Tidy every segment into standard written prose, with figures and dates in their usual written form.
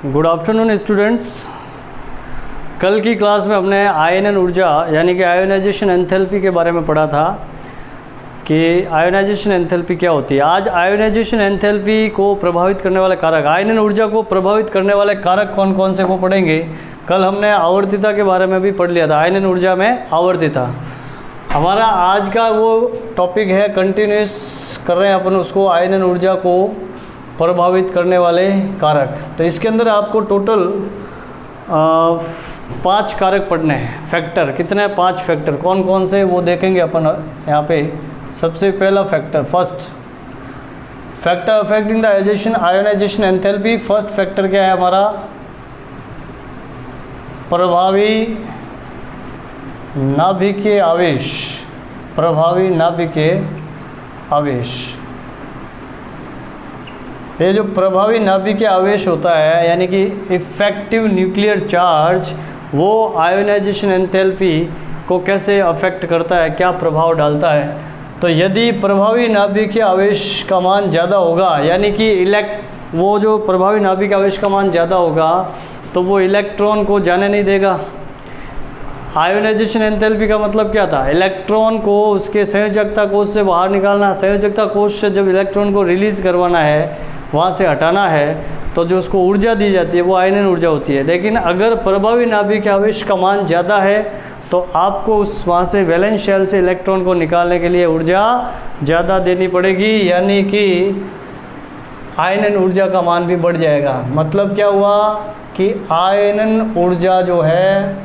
Good afternoon students. कल की class में हमने आयनन ऊर्जा यानी कि आयोनाइजेशन एंथैल्पी के बारे में पढ़ा था कि आयोनाइजेशन एंथैल्पी क्या होती है। आज आयोनाइजेशन एंथैल्पी को प्रभावित करने वाले कारक, आयनन ऊर्जा को प्रभावित करने वाले कारक कौन कौन से वो पढ़ेंगे। कल हमने आवर्तिता के बारे में भी पढ़ लिया था, आयनन ऊर्जा में आवर्तिता। हमारा आज का वो टॉपिक है, कंटिन्यूस कर रहे हैं अपन उसको, आयनन ऊर्जा को प्रभावित करने वाले कारक। तो इसके अंदर आपको टोटल 5 कारक पढ़ने हैं। फैक्टर कितने हैं? 5 फैक्टर। कौन कौन से वो देखेंगे अपन यहाँ पे। सबसे पहला factor, first factor affecting the ionisation enthalpy. First factor क्या है हमारा? प्रभावी नाभिकीय आवेश। प्रभावी नाभिकीय आवेश, ये जो प्रभावी नाभिकीय आवेश होता है यानी कि इफेक्टिव न्यूक्लियर चार्ज, वो आयोनाइजेशन एंथैल्पी को कैसे अफेक्ट करता है, क्या प्रभाव डालता है। तो यदि प्रभावी नाभिकीय आवेश का मान ज़्यादा होगा यानी कि वो जो प्रभावी नाभिकीय आवेश का मान ज़्यादा होगा तो वो इलेक्ट्रॉन को जाने नहीं देगा। आयोनाइजेशन एंथैल्पी का मतलब क्या था? इलेक्ट्रॉन को उसके संयोजकता कोश से बाहर निकालना। संयोजकता कोश से जब इलेक्ट्रॉन को रिलीज़ करवाना है, वहाँ से हटाना है, तो जो उसको ऊर्जा दी जाती है वो आयनन ऊर्जा होती है। लेकिन अगर प्रभावी नाभिकीय आवेश का मान ज़्यादा है तो आपको उस वहाँ से वैलेंस शेल से इलेक्ट्रॉन को निकालने के लिए ऊर्जा ज़्यादा देनी पड़ेगी, यानी कि आयनन ऊर्जा का मान भी बढ़ जाएगा। मतलब क्या हुआ कि आयनन ऊर्जा जो है,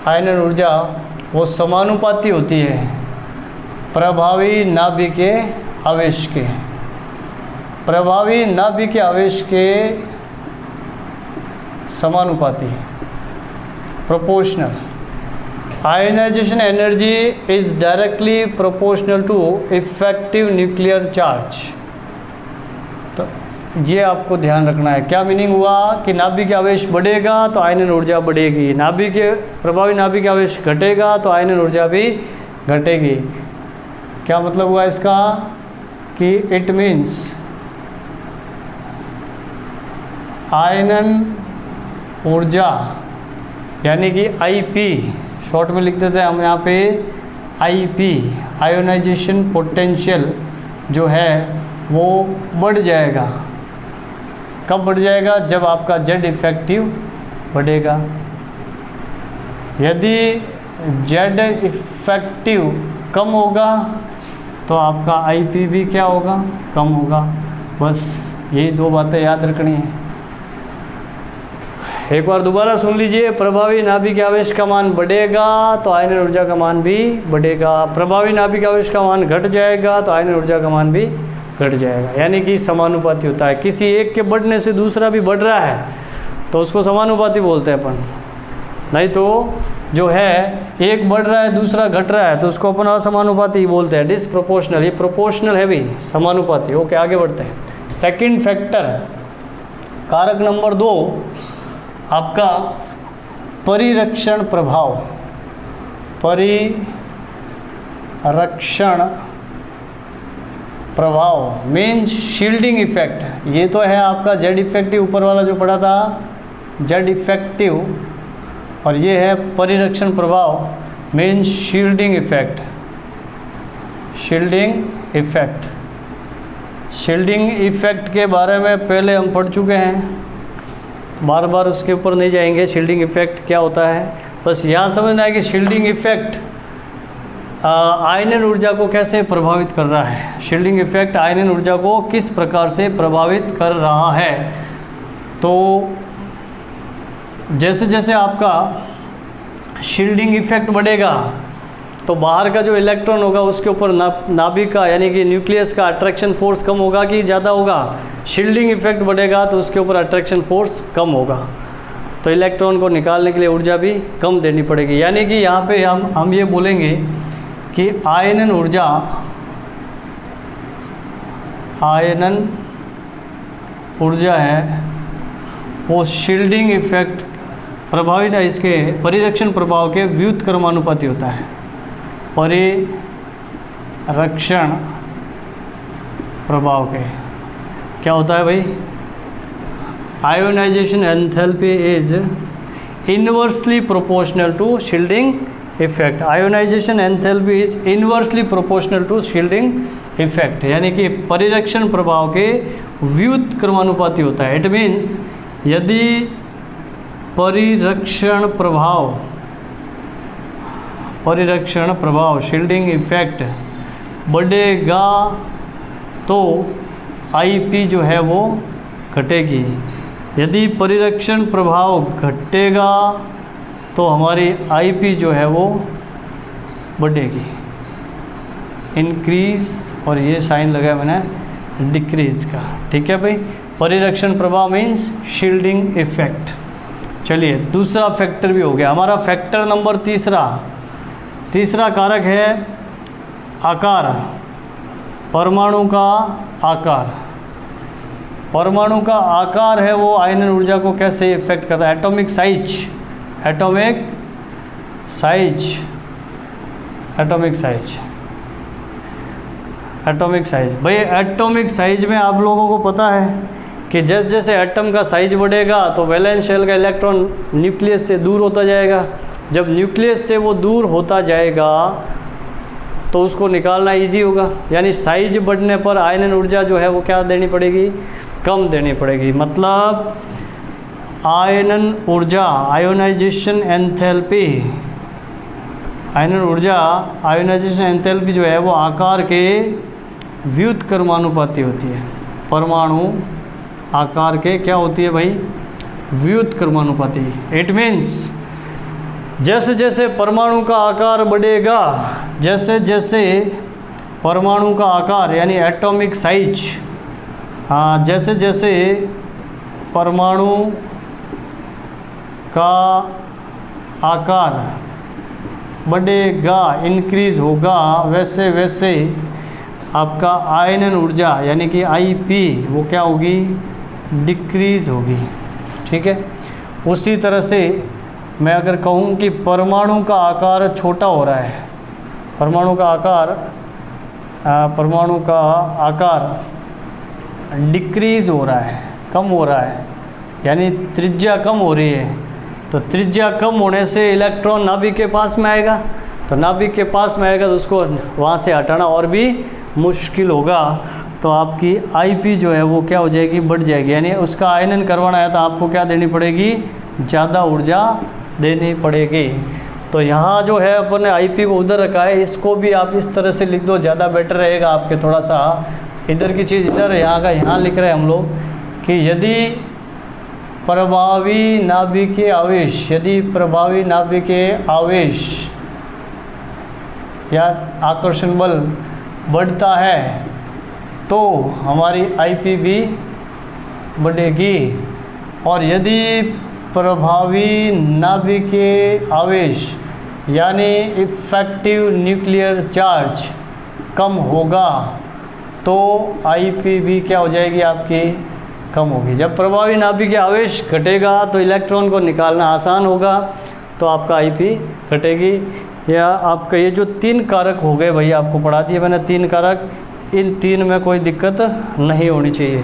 आयनन ऊर्जा वो समानुपाती होती है प्रभावी नाभिकीय आवेश के। प्रभावी नाभिकीय आवेश के समानुपाती, proportional. Ionisation energy is directly proportional to effective nuclear charge. तो ये आपको ध्यान रखना है। क्या मीनिंग हुआ कि नाभिकीय आवेश बढ़ेगा तो आयनन ऊर्जा बढ़ेगी, प्रभावी नाभिकीय आवेश घटेगा तो आयनन ऊर्जा भी घटेगी। क्या मतलब हुआ इसका कि इट मीन्स आयनन ऊर्जा यानी कि आईपी, शॉर्ट में लिख देते हैं हम यहाँ पे आईपी, आयोनाइजेशन पोटेंशियल जो है वो बढ़ जाएगा। कब बढ़ जाएगा? जब आपका जेड इफेक्टिव बढ़ेगा। यदि जेड इफेक्टिव कम होगा तो आपका आईपी भी क्या होगा? कम होगा। बस यही 2 बातें याद रखनी है। एक बार दोबारा सुन लीजिए। प्रभावी नाभिकीय आवेश का मान बढ़ेगा तो आयनन ऊर्जा का मान भी बढ़ेगा। प्रभावी नाभिकीय आवेश का मान घट जाएगा तो आयनन ऊर्जा का मान भी घट जाएगा, यानी कि समानुपाती होता है। किसी एक के बढ़ने से दूसरा भी बढ़ रहा है तो उसको समानुपाती बोलते हैं अपन। नहीं तो जो है एक बढ़ रहा है दूसरा घट रहा है तो उसको अपन असमानुपाती बोलते हैं, डिसप्रोपोर्शनल। ये प्रोपोर्शनल है भी, समानुपाती। ओके, आगे बढ़ते हैं। सेकंड फैक्टर, कारक नंबर 2 आपका परिरक्षण प्रभाव। परिरक्षण प्रभाव मीन्स शील्डिंग इफेक्ट। ये तो है आपका जेड इफेक्टिव, ऊपर वाला जो पढ़ा था जेड इफेक्टिव, और ये है परिरक्षण प्रभाव means shielding effect. Shielding effect, shielding effect के बारे में पहले हम पढ़ चुके हैं, बार बार उसके ऊपर नहीं जाएंगे। शील्डिंग इफेक्ट क्या होता है, बस यहाँ समझना है कि शील्डिंग इफेक्ट आयनन ऊर्जा को कैसे प्रभावित कर रहा है। शील्डिंग इफेक्ट आयनन ऊर्जा को किस प्रकार से प्रभावित कर रहा है। तो जैसे जैसे आपका शील्डिंग इफेक्ट बढ़ेगा तो बाहर का जो इलेक्ट्रॉन होगा उसके ऊपर नाभिक का यानी कि न्यूक्लियस का अट्रैक्शन फोर्स कम होगा कि ज़्यादा होगा? शील्डिंग इफेक्ट बढ़ेगा तो उसके ऊपर अट्रैक्शन फोर्स कम होगा, तो इलेक्ट्रॉन को निकालने के लिए ऊर्जा भी कम देनी पड़ेगी। यानी कि यहाँ पे हम ये बोलेंगे कि आयनन ऊर्जा है वो शील्डिंग इफेक्ट प्रभावित है, इसके परिरक्षण प्रभाव के व्युत्क्रमानुपाती होता है। परिरक्षण प्रभाव के क्या होता है भाई? Ionisation enthalpy is inversely proportional to shielding effect. Ionisation enthalpy is inversely proportional to shielding effect, यानी कि परिरक्षण प्रभाव के व्युत क्रमानुपाती होता है। इट मीन्स यदि परिरक्षण प्रभाव शील्डिंग इफेक्ट बढ़ेगा तो आईपी जो है वो घटेगी। यदि परिरक्षण प्रभाव घटेगा तो हमारी आईपी जो है वो बढ़ेगी, इंक्रीज, और ये साइन लगाया मैंने डिक्रीज का। ठीक है भाई, परिरक्षण प्रभाव मीन्स शील्डिंग इफेक्ट। चलिए दूसरा फैक्टर भी हो गया हमारा। फैक्टर नंबर तीसरा कारक है आकार, परमाणु का आकार। परमाणु का आकार है वो आयनन ऊर्जा को कैसे इफेक्ट करता है? एटॉमिक साइज भाई, एटॉमिक साइज में आप लोगों को पता है कि जैसे जैसे एटम का साइज बढ़ेगा तो वैलेंस शेल का इलेक्ट्रॉन न्यूक्लियस से दूर होता जाएगा। जब न्यूक्लियस से वो दूर होता जाएगा तो उसको निकालना इजी होगा, यानी साइज बढ़ने पर आयनन ऊर्जा जो है वो क्या देनी पड़ेगी? कम देनी पड़ेगी। मतलब आयनन ऊर्जा, आयोनाइजेशन एंथैल्पी जो है वो आकार के व्युत क्रमानुपाती होती है। परमाणु आकार के क्या होती है भाई? व्युत क्रमानुपाती। इट मीन्स जैसे जैसे परमाणु का आकार बढ़ेगा, जैसे जैसे परमाणु का आकार यानी एटॉमिक साइज, जैसे जैसे परमाणु का आकार बढ़ेगा, इंक्रीज होगा, वैसे वैसे आपका आयनन ऊर्जा यानी कि आईपी वो क्या होगी? डिक्रीज होगी। ठीक है, उसी तरह से मैं अगर कहूँ कि परमाणु का आकार छोटा हो रहा है, परमाणु का आकार डिक्रीज हो रहा है, कम हो रहा है, यानी त्रिज्या कम हो रही है, तो त्रिज्या कम होने से इलेक्ट्रॉन नाभिक के पास में आएगा, तो नाभिक के पास में आएगा तो उसको वहाँ से हटाना और भी मुश्किल होगा, तो आपकी आईपी जो है वो क्या हो जाएगी? बढ़ जाएगी। यानी उसका आयनन करवाना है तो आपको क्या देनी पड़ेगी? ज़्यादा ऊर्जा देनी पड़ेगी। तो यहाँ जो है अपन ने आईपी को उधर रखा है, इसको भी आप इस तरह से लिख दो, ज़्यादा बेटर रहेगा आपके। थोड़ा सा इधर की चीज़ इधर, यहाँ का यहाँ लिख रहे हैं हम लोग कि यदि प्रभावी नाभिकीय आवेश या आकर्षण बल बढ़ता है तो हमारी आईपी भी बढ़ेगी, और यदि प्रभावी नाभिकीय आवेश यानी इफेक्टिव न्यूक्लियर चार्ज कम होगा तो आईपी भी क्या हो जाएगी? आपकी कम होगी। जब प्रभावी नाभिकीय आवेश घटेगा तो इलेक्ट्रॉन को निकालना आसान होगा, तो आपका आईपी घटेगी। या आपका ये जो 3 कारक हो गए भाई, आपको पढ़ा दिए मैंने 3 कारक, इन 3 में कोई दिक्कत नहीं होनी चाहिए।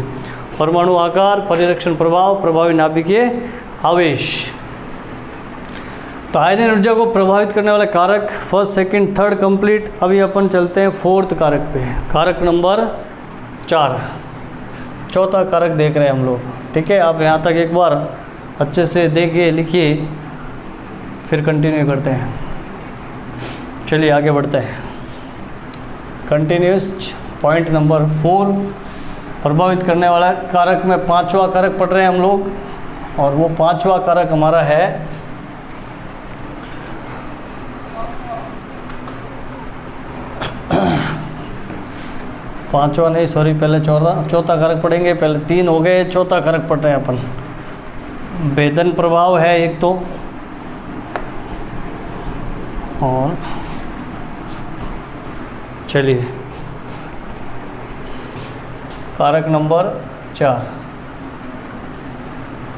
परमाणु आकार, परिरक्षण प्रभाव, प्रभावी नाभिकीय आवेश। तो आयनन ऊर्जा को प्रभावित करने वाले कारक 1st, 2nd, 3rd कंप्लीट। अभी अपन चलते हैं 4th कारक पे, कारक नंबर 4, चौथा कारक देख रहे हैं हम लोग। ठीक है, आप यहाँ तक एक बार अच्छे से देखिए, लिखिए, फिर कंटिन्यू करते हैं। चलिए आगे बढ़ते हैं। कंटिन्यूस पॉइंट नंबर 4, प्रभावित करने वाला कारक में 5वां कारक पढ़ रहे हैं हम लोग, और वो 5वां कारक हमारा है पहले चौथा कारक पढ़ेंगे। पहले 3 हो गए, चौथा कारक पढ़ रहे हैं अपन। भेदन प्रभाव है एक तो, और चलिए कारक नंबर 4,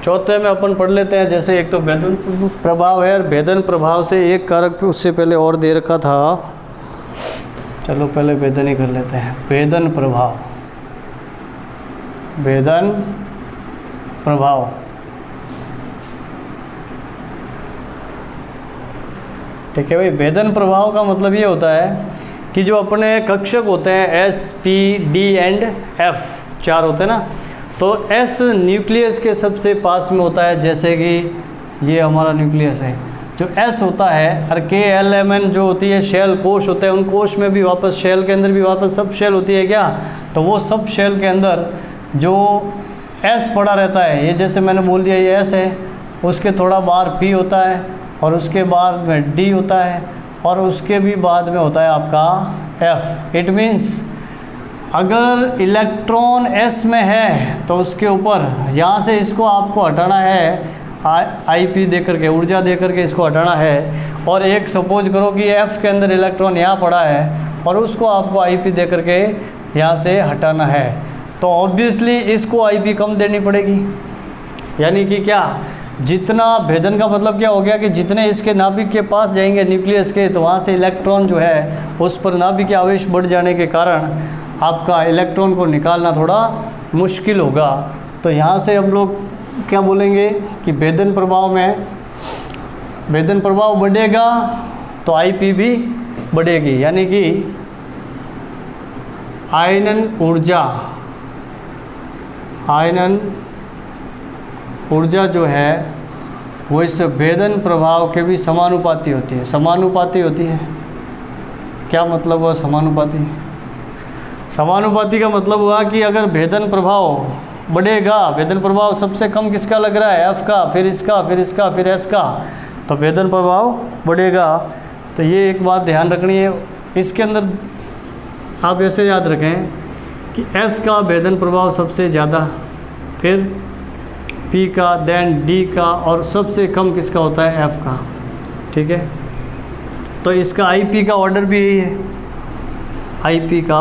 चौथे में अपन पढ़ लेते हैं। जैसे एक तो भेदन प्रभाव है, और भेदन प्रभाव से एक कारक उससे पहले और दे रखा था, चलो पहले भेदन ही कर लेते हैं। भेदन प्रभाव। ठीक है भाई, भेदन प्रभाव का मतलब ये होता है कि जो अपने कक्षक होते हैं S, P, D and F, 4 होते हैं ना, तो S न्यूक्लियस के सबसे पास में होता है, जैसे कि ये हमारा न्यूक्लियस है। जो S होता है और K, L, M, N जो होती है शेल, कोश होते हैं, उन कोश में भी वापस शेल के अंदर भी वापस सब शेल होती है क्या, तो वो सब शेल के अंदर जो S पड़ा रहता है, ये जैसे मैंने बोल दिया ये S है, उसके थोड़ा बाहर P होता है और उसके बाद में D होता है और उसके भी बाद में होता है आपका F। इट मीन्स अगर इलेक्ट्रॉन S में है तो उसके ऊपर यहाँ से इसको आपको हटाना है, IP दे करके, ऊर्जा दे करके इसको हटाना है। और एक सपोज करो कि F के अंदर इलेक्ट्रॉन यहाँ पड़ा है और उसको आपको IP दे करके यहाँ से हटाना है, तो ऑब्वियसली इसको IP कम देनी पड़ेगी। यानी कि क्या, जितना भेदन का मतलब क्या हो गया कि जितने इसके नाभिक के पास जाएंगे न्यूक्लियस के, तो वहाँ से इलेक्ट्रॉन जो है उस पर नाभिक के आवेश बढ़ जाने के कारण आपका इलेक्ट्रॉन को निकालना थोड़ा मुश्किल होगा। तो यहाँ से हम लोग क्या बोलेंगे कि भेदन प्रभाव में, भेदन प्रभाव बढ़ेगा तो IP भी बढ़ेगी। यानी कि आयनन ऊर्जा जो है वो इस भेदन प्रभाव के भी समानुपाती होती है। समानुपाती होती है, क्या मतलब हुआ समानुपाती? समानुपाती का मतलब हुआ कि अगर भेदन प्रभाव बढ़ेगा, भेदन प्रभाव सबसे कम किसका लग रहा है, F का, फिर इसका, फिर इसका, फिर S का, तो भेदन प्रभाव बढ़ेगा। तो ये एक बात ध्यान रखनी है। इसके अंदर आप ऐसे याद रखें कि S का भेदन प्रभाव सबसे ज़्यादा, फिर P का, देन D का, और सबसे कम किसका होता है, F का। ठीक है, तो इसका IP का ऑर्डर भी यही है, IP का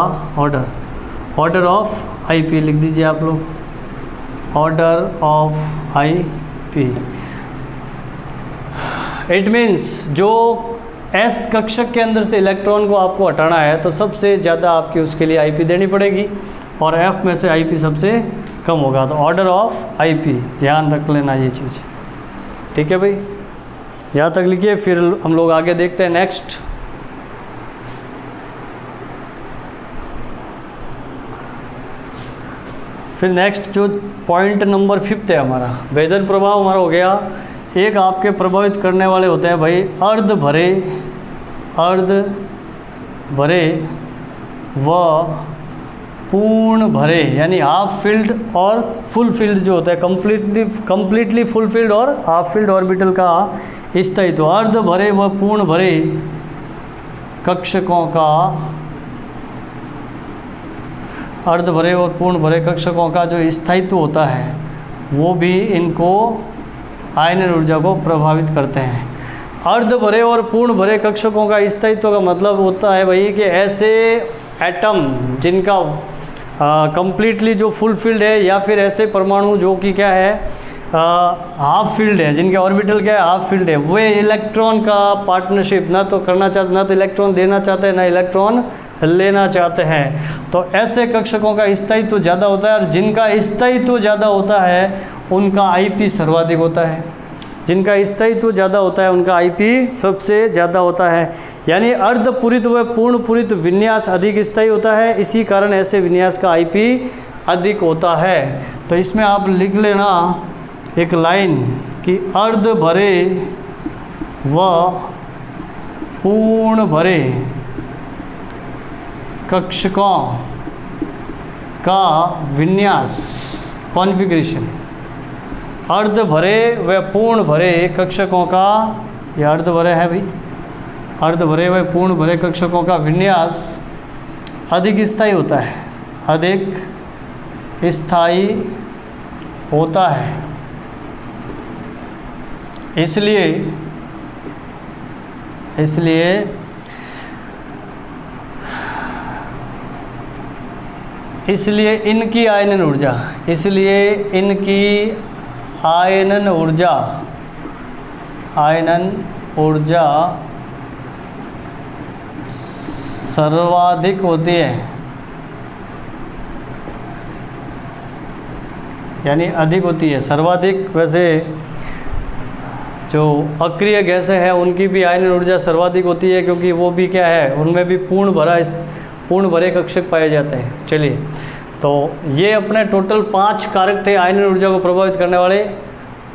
ऑर्डर ऑफ IP लिख दीजिए आप लोग, order of IP। It means जो S कक्षक के अंदर से इलेक्ट्रॉन को आपको हटाना है तो सबसे ज़्यादा आपकी उसके लिए IP देनी पड़ेगी, और F में से IP सबसे कम होगा। तो ऑर्डर ऑफ IP, ध्यान रख लेना ये चीज़। ठीक है भाई, यहाँ तक लिखिए, फिर हम लोग आगे देखते हैं नेक्स्ट। फिर नेक्स्ट जो पॉइंट नंबर 5 है हमारा, भेदन प्रभाव हमारा हो गया। एक आपके प्रभावित करने वाले होते हैं भाई अर्ध भरे व पूर्ण भरे, यानी हाफ फील्ड और फुल फील्ड जो होता है, कंप्लीटली फुल फील्ड और हाफ फील्ड ऑर्बिटल का स्थायित्व। अर्ध भरे व पूर्ण भरे कक्षकों का, अर्ध भरे और पूर्ण भरे कक्षकों का जो स्थायित्व होता है वो भी इनको आयनन ऊर्जा को प्रभावित करते हैं। अर्ध भरे और पूर्ण भरे कक्षकों का स्थायित्व का मतलब होता है भाई कि ऐसे एटम जिनका कंप्लीटली जो फुल फील्ड है, या फिर ऐसे परमाणु जो कि क्या है हाफ फील्ड है, जिनके ऑर्बिटल क्या है हाफ फील्ड है, वे इलेक्ट्रॉन का पार्टनरशिप ना तो करना चाहते, ना तो इलेक्ट्रॉन देना चाहते हैं, ना इलेक्ट्रॉन लेना चाहते हैं। तो ऐसे कक्षकों का स्थायित्व ज़्यादा होता है, और जिनका स्थायित्व ज़्यादा होता है उनका IP सर्वाधिक होता है। जिनका स्थायित्व ज़्यादा होता है उनका IP सबसे ज़्यादा होता है। यानी अर्धपूरित व पूर्ण पूरित विन्यास अधिक स्थायी होता है, इसी कारण ऐसे विन्यास का IP अधिक होता है। तो इसमें आप लिख लेना एक लाइन कि अर्ध भरे व पूर्ण भरे कक्षकों का विन्यास, कॉन्फ़िगरेशन। अर्ध भरे व पूर्ण भरे कक्षकों का, यह अर्ध भरे है भाई, अर्ध भरे व पूर्ण भरे कक्षकों का विन्यास अधिक स्थायी होता है, अधिक स्थायी होता है। इसलिए इनकी आयनन ऊर्जा सर्वाधिक होती है। यानी अधिक होती है, सर्वाधिक। वैसे जो अक्रिय गैसें हैं उनकी भी आयनन ऊर्जा सर्वाधिक होती है, क्योंकि वो भी क्या है, उनमें भी पूर्ण भरे कक्षक पाए जाते हैं। चलिए, तो ये अपने टोटल 5 कारक थे आयनन ऊर्जा को प्रभावित करने वाले।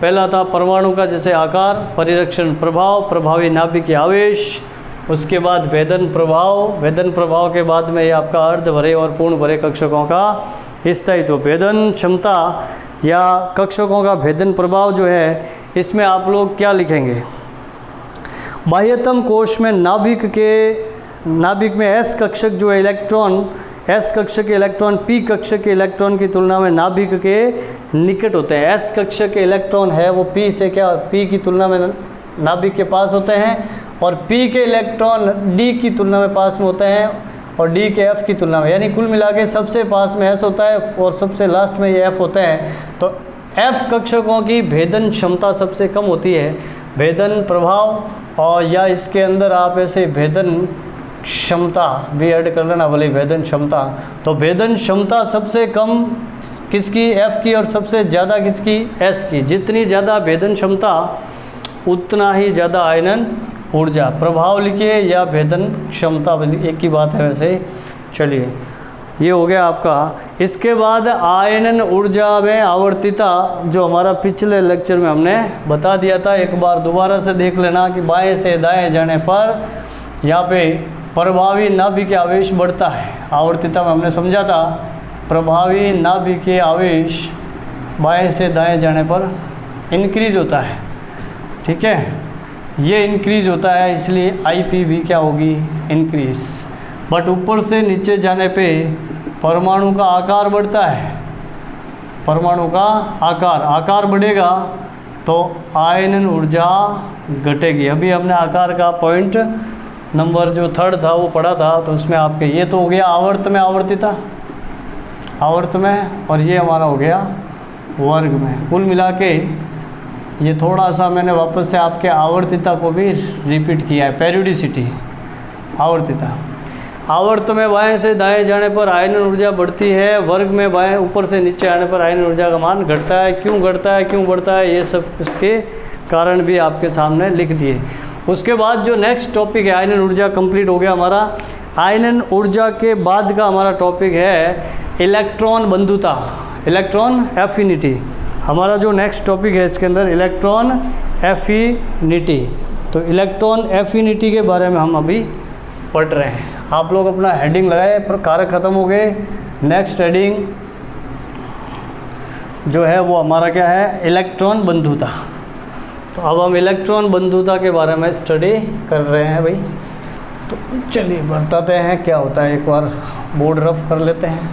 पहला था परमाणु का जैसे आकार, परिरक्षण प्रभाव, प्रभावी नाभिकीय आवेश, उसके बाद भेदन प्रभाव के बाद में ये आपका अर्ध भरे और पूर्ण भरे कक्षकों का स्थायित्व। भेदन क्षमता या कक्षकों का भेदन प्रभाव जो है, इसमें आप लोग क्या लिखेंगे, बाह्यतम कोश में नाभिक में एस कक्षक जो है इलेक्ट्रॉन, एस कक्षक के इलेक्ट्रॉन पी कक्षक के इलेक्ट्रॉन की तुलना में नाभिक के निकट होते हैं। एस कक्षक के इलेक्ट्रॉन है वो पी से क्या, पी की तुलना में नाभिक के पास होते हैं, और पी के इलेक्ट्रॉन डी की तुलना में पास में होते हैं, और डी के एफ की तुलना में, यानी कुल मिला के सबसे पास में एस होता है और सबसे लास्ट में ये एफ होते हैं। तो एफ कक्षकों की भेदन क्षमता सबसे कम होती है। भेदन प्रभाव और या इसके अंदर आप ऐसे भेदन क्षमता भी ऐड कर लेना, भले भेदन क्षमता। तो भेदन क्षमता सबसे कम किसकी, एफ की, और सबसे ज़्यादा किसकी, एस की। जितनी ज़्यादा भेदन क्षमता उतना ही ज़्यादा आयनन ऊर्जा। प्रभाव लिखिए या भेदन क्षमता, एक ही बात है वैसे। चलिए, ये हो गया आपका। इसके बाद आयनन ऊर्जा में आवर्तिता, जो हमारा पिछले लेक्चर में हमने बता दिया था, एक बार दोबारा से देख लेना कि बाएं से दाएं जाने पर यहाँ पे प्रभावी नाभिकीय आवेश बढ़ता है। आवर्तिता में हमने समझा था प्रभावी नाभिकीय आवेश बाएं से दाएं जाने पर इंक्रीज होता है, ठीक है, ये इंक्रीज होता है, इसलिए आईपी भी क्या होगी, इंक्रीज। बट ऊपर से नीचे जाने पे परमाणु का आकार बढ़ता है, परमाणु का आकार बढ़ेगा तो आयनन ऊर्जा घटेगी। अभी हमने आकार का पॉइंट नंबर जो 3 था वो पढ़ा था, तो उसमें आपके ये तो हो गया आवर्त में आवर्तिता, आवर्त में, और ये हमारा हो गया वर्ग में। कुल मिला के ये थोड़ा सा मैंने वापस से आपके आवर्तिता को भी रिपीट किया है, पेरियोडिसिटी, आवर्तिता। आवर्त में बाएं से दाएं जाने पर आयनन ऊर्जा बढ़ती है, वर्ग में बाएं ऊपर से नीचे आने पर आयनन ऊर्जा का मान घटता है। क्यों घटता है, क्यों बढ़ता है, ये सब इसके कारण भी आपके सामने लिख दिए। उसके बाद जो नेक्स्ट टॉपिक है, आयनन ऊर्जा कंप्लीट हो गया हमारा। आयनन ऊर्जा के बाद का हमारा टॉपिक है इलेक्ट्रॉन बंधुता, इलेक्ट्रॉन एफिनिटी। हमारा जो नेक्स्ट टॉपिक है इसके अंदर इलेक्ट्रॉन एफिनिटी। तो इलेक्ट्रॉन एफिनिटी के बारे में हम अभी पढ़ रहे हैं। आप लोग अपना हेडिंग लगाए, पर कारक खत्म हो गए। नेक्स्ट हेडिंग जो है वो हमारा क्या है, इलेक्ट्रॉन बंधुता। तो अब हम इलेक्ट्रॉन बंधुता के बारे में स्टडी कर रहे हैं भाई। तो चलिए बताते हैं क्या होता है, एक बार बोर्ड रफ कर लेते हैं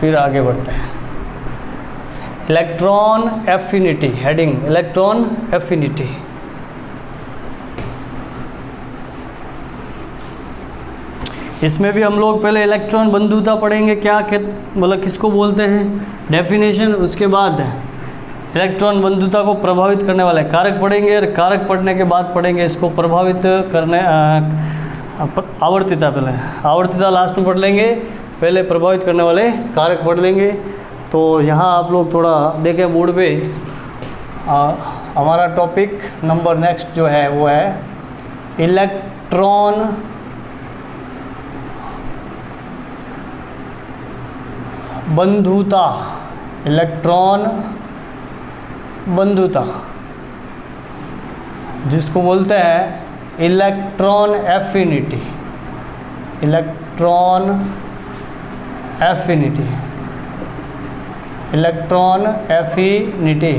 फिर आगे बढ़ते हैं। Electron affinity, heading electron affinity. इसमें भी हम लोग पहले इलेक्ट्रॉन बंधुता पढ़ेंगे, क्या मतलब किसको बोलते हैं, डेफिनेशन। उसके बाद इलेक्ट्रॉन बंधुता को प्रभावित करने वाले कारक पढ़ेंगे, और कारक पढ़ने के बाद पढ़ेंगे इसको प्रभावित करने आवर्तिता। पहले आवर्तिता लास्ट में पढ़ लेंगे, पहले प्रभावित करने वाले कारक पढ़ लेंगे। तो यहाँ आप लोग थोड़ा देखें बोर्ड पे, हमारा टॉपिक नंबर नेक्स्ट जो है वो है इलेक्ट्रॉन बंधुता, इलेक्ट्रॉन बंधुता, जिसको बोलते हैं electron affinity, electron affinity, electron affinity,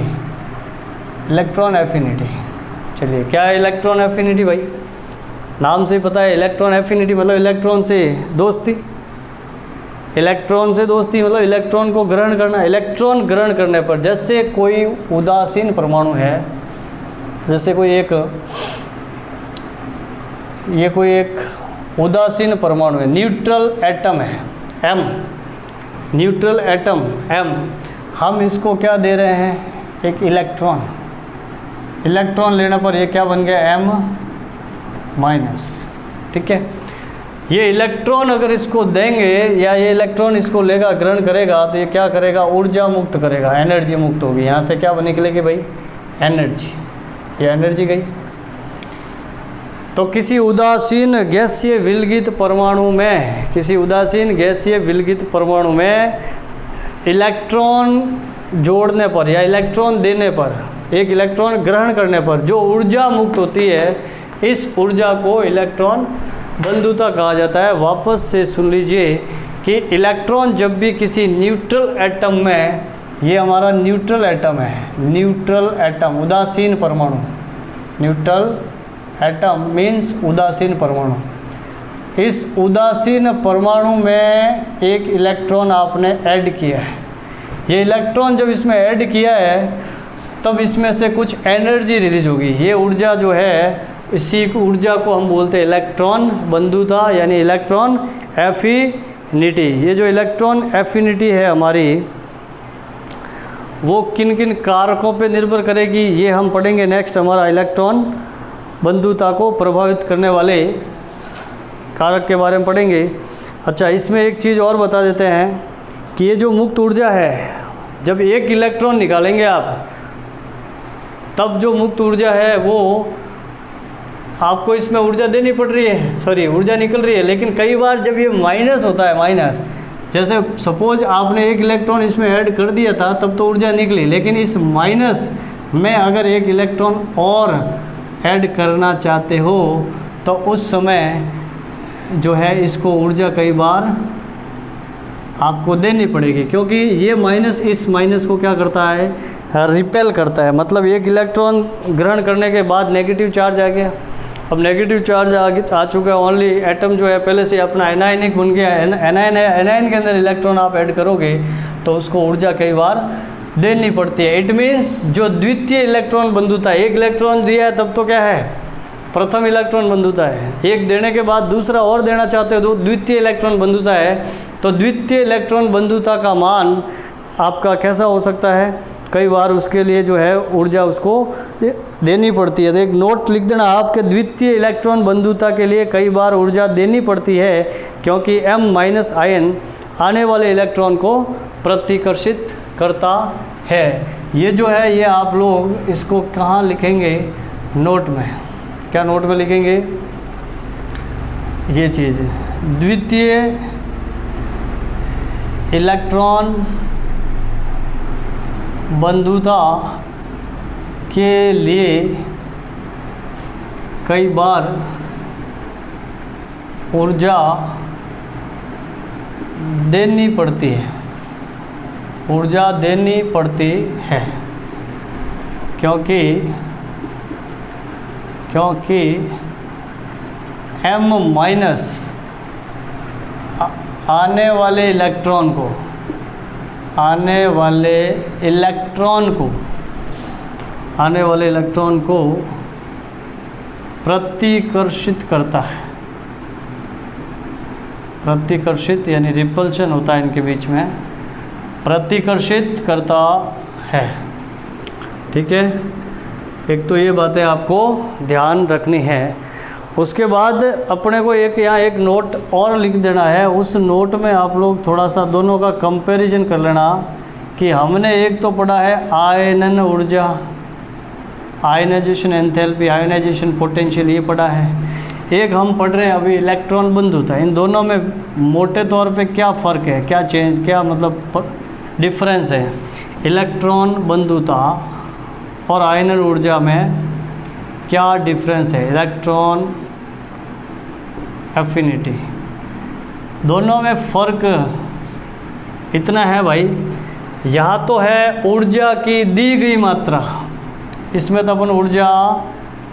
electron affinity. चलिए, क्या है इलेक्ट्रॉन एफिनिटी भाई, नाम से ही पता है। इलेक्ट्रॉन एफिनिटी मतलब इलेक्ट्रॉन से दोस्ती, इलेक्ट्रॉन से दोस्ती मतलब इलेक्ट्रॉन को ग्रहण करना। इलेक्ट्रॉन ग्रहण करने पर, जैसे कोई उदासीन परमाणु है, जैसे कोई एक उदासीन परमाणु है, न्यूट्रल एटम है M, न्यूट्रल एटम M, हम इसको क्या दे रहे हैं, एक इलेक्ट्रॉन। इलेक्ट्रॉन लेने पर ये क्या बन गया, M-, ठीक है। ये इलेक्ट्रॉन अगर इसको देंगे या ये इलेक्ट्रॉन इसको लेगा, ग्रहण करेगा, तो ये क्या करेगा, ऊर्जा मुक्त करेगा, एनर्जी मुक्त होगी। यहाँ से क्या निकलेगी भाई, एनर्जी। ये एनर्जी गई। तो किसी उदासीन गैसीय विलगित परमाणु में, किसी उदासीन गैसीय विलगित परमाणु में इलेक्ट्रॉन जोड़ने पर या इलेक्ट्रॉन देने पर, एक इलेक्ट्रॉन ग्रहण करने पर जो ऊर्जा मुक्त होती है, इस ऊर्जा को इलेक्ट्रॉन बंधुता कहा जाता है। वापस से सुन लीजिए कि इलेक्ट्रॉन जब भी किसी न्यूट्रल एटम में, ये हमारा न्यूट्रल एटम है, न्यूट्रल एटम, उदासीन परमाणु, न्यूट्रल एटम मीन्स उदासीन परमाणु। इस उदासीन परमाणु में एक इलेक्ट्रॉन आपने ऐड किया है। ये इलेक्ट्रॉन जब इसमें ऐड किया है तब इसमें से कुछ एनर्जी रिलीज होगी। ये ऊर्जा जो है, इसी ऊर्जा को हम बोलते हैं इलेक्ट्रॉन बंधुता, यानी इलेक्ट्रॉन एफिनिटी। ये जो इलेक्ट्रॉन एफिनिटी है हमारी, वो किन किन कारकों पे निर्भर करेगी, ये हम पढ़ेंगे नेक्स्ट। हमारा इलेक्ट्रॉन बंधुता को प्रभावित करने वाले कारक के बारे में पढ़ेंगे। अच्छा, इसमें एक चीज़ और बता देते हैं कि ये जो मुक्त ऊर्जा है, जब एक इलेक्ट्रॉन निकालेंगे आप, तब जो मुक्त ऊर्जा है वो आपको इसमें ऊर्जा देनी पड़ रही है, सॉरी ऊर्जा निकल रही है। लेकिन कई बार जब ये माइनस होता है, माइनस, जैसे सपोज आपने एक इलेक्ट्रॉन इसमें ऐड कर दिया था तब तो ऊर्जा निकली, लेकिन इस माइनस में अगर एक इलेक्ट्रॉन और ऐड करना चाहते हो तो उस समय जो है इसको ऊर्जा कई बार आपको देनी पड़ेगी, क्योंकि ये माइनस इस माइनस को क्या करता है, रिपेल करता है। मतलब एक इलेक्ट्रॉन ग्रहण करने के बाद नेगेटिव चार्ज आ गया, अब नेगेटिव चार्ज आ चुका है, ओनली एटम जो है पहले से अपना एनायनिक बन गया है, एनायन है, एनायन के अंदर इलेक्ट्रॉन आप ऐड करोगे तो उसको ऊर्जा कई बार देनी पड़ती है। इट मीन्स जो द्वितीय इलेक्ट्रॉन बंधुता है, एक इलेक्ट्रॉन दिया है तब तो क्या है, प्रथम इलेक्ट्रॉन बंधुता है, एक देने के बाद दूसरा और देना चाहते हो तो द्वितीय इलेक्ट्रॉन बंधुता है। तो द्वितीय इलेक्ट्रॉन बंधुता का मान आपका कैसा हो सकता है, कई बार उसके लिए जो है ऊर्जा उसको देनी पड़ती है। तो एक नोट लिख देना आपके, द्वितीय इलेक्ट्रॉन बंधुता के लिए कई बार ऊर्जा देनी पड़ती है, क्योंकि M- आयन आने वाले इलेक्ट्रॉन को प्रतिकर्षित करता है। ये जो है ये आप लोग इसको कहाँ लिखेंगे, नोट में, क्या नोट में लिखेंगे ये चीज़, द्वितीय इलेक्ट्रॉन बंधुता के लिए कई बार ऊर्जा देनी पड़ती है, ऊर्जा देनी पड़ती है, क्योंकि M- आने वाले इलेक्ट्रॉन को प्रतिकर्षित करता है। प्रतिकर्षित यानी रिपल्शन होता है इनके बीच में, प्रतिकर्षित करता है। ठीक है, एक तो ये बातें आपको ध्यान रखनी है। उसके बाद अपने को यहाँ एक नोट और लिख देना है। उस नोट में आप लोग थोड़ा सा दोनों का कंपैरिजन कर लेना कि हमने एक तो पढ़ा है आयनन ऊर्जा, आयनाइजेशन एंथैल्पी, आयनाइजेशन पोटेंशियल, ये पढ़ा है। एक हम पढ़ रहे हैं अभी इलेक्ट्रॉन बंधुता। इन दोनों में मोटे तौर पे क्या फ़र्क है, क्या चेंज, क्या मतलब डिफरेंस है इलेक्ट्रॉन बंधुता और आयनन ऊर्जा में, क्या डिफरेंस है, इलेक्ट्रॉन एफिनिटी, दोनों में फ़र्क इतना है भाई। यहाँ तो है ऊर्जा की दी गई मात्रा, इसमें तो अपन ऊर्जा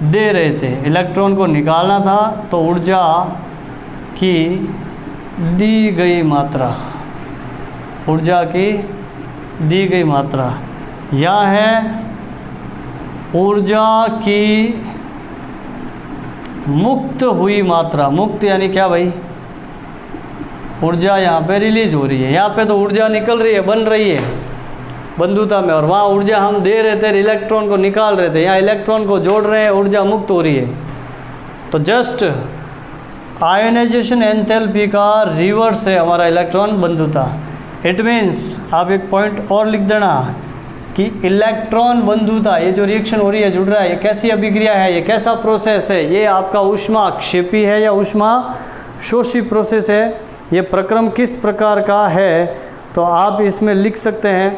दे रहे थे, इलेक्ट्रॉन को निकालना था तो ऊर्जा की दी गई मात्रा, ऊर्जा की दी गई मात्रा। यह है ऊर्जा की मुक्त हुई मात्रा। मुक्त यानी क्या भाई, ऊर्जा यहाँ पे रिलीज हो रही है, यहाँ पे तो ऊर्जा निकल रही है, बन रही है बंधुता में, और वहाँ ऊर्जा हम दे रहे थे, इलेक्ट्रॉन को निकाल रहे थे, यहाँ इलेक्ट्रॉन को जोड़ रहे हैं, ऊर्जा मुक्त हो रही है। तो जस्ट आयोनाइजेशन एंथैल्पी का रिवर्स है हमारा इलेक्ट्रॉन बंधुता। इट मीन्स आप एक पॉइंट और लिख देना कि इलेक्ट्रॉन बंधुता, ये जो रिएक्शन हो रही है, जुड़ रहा है, ये कैसी अभिक्रिया है, ये कैसा प्रोसेस है, ये आपका ऊष्माक्षेपी है या ऊष्मा शोषी प्रोसेस है, ये प्रक्रम किस प्रकार का है। तो आप इसमें लिख सकते हैं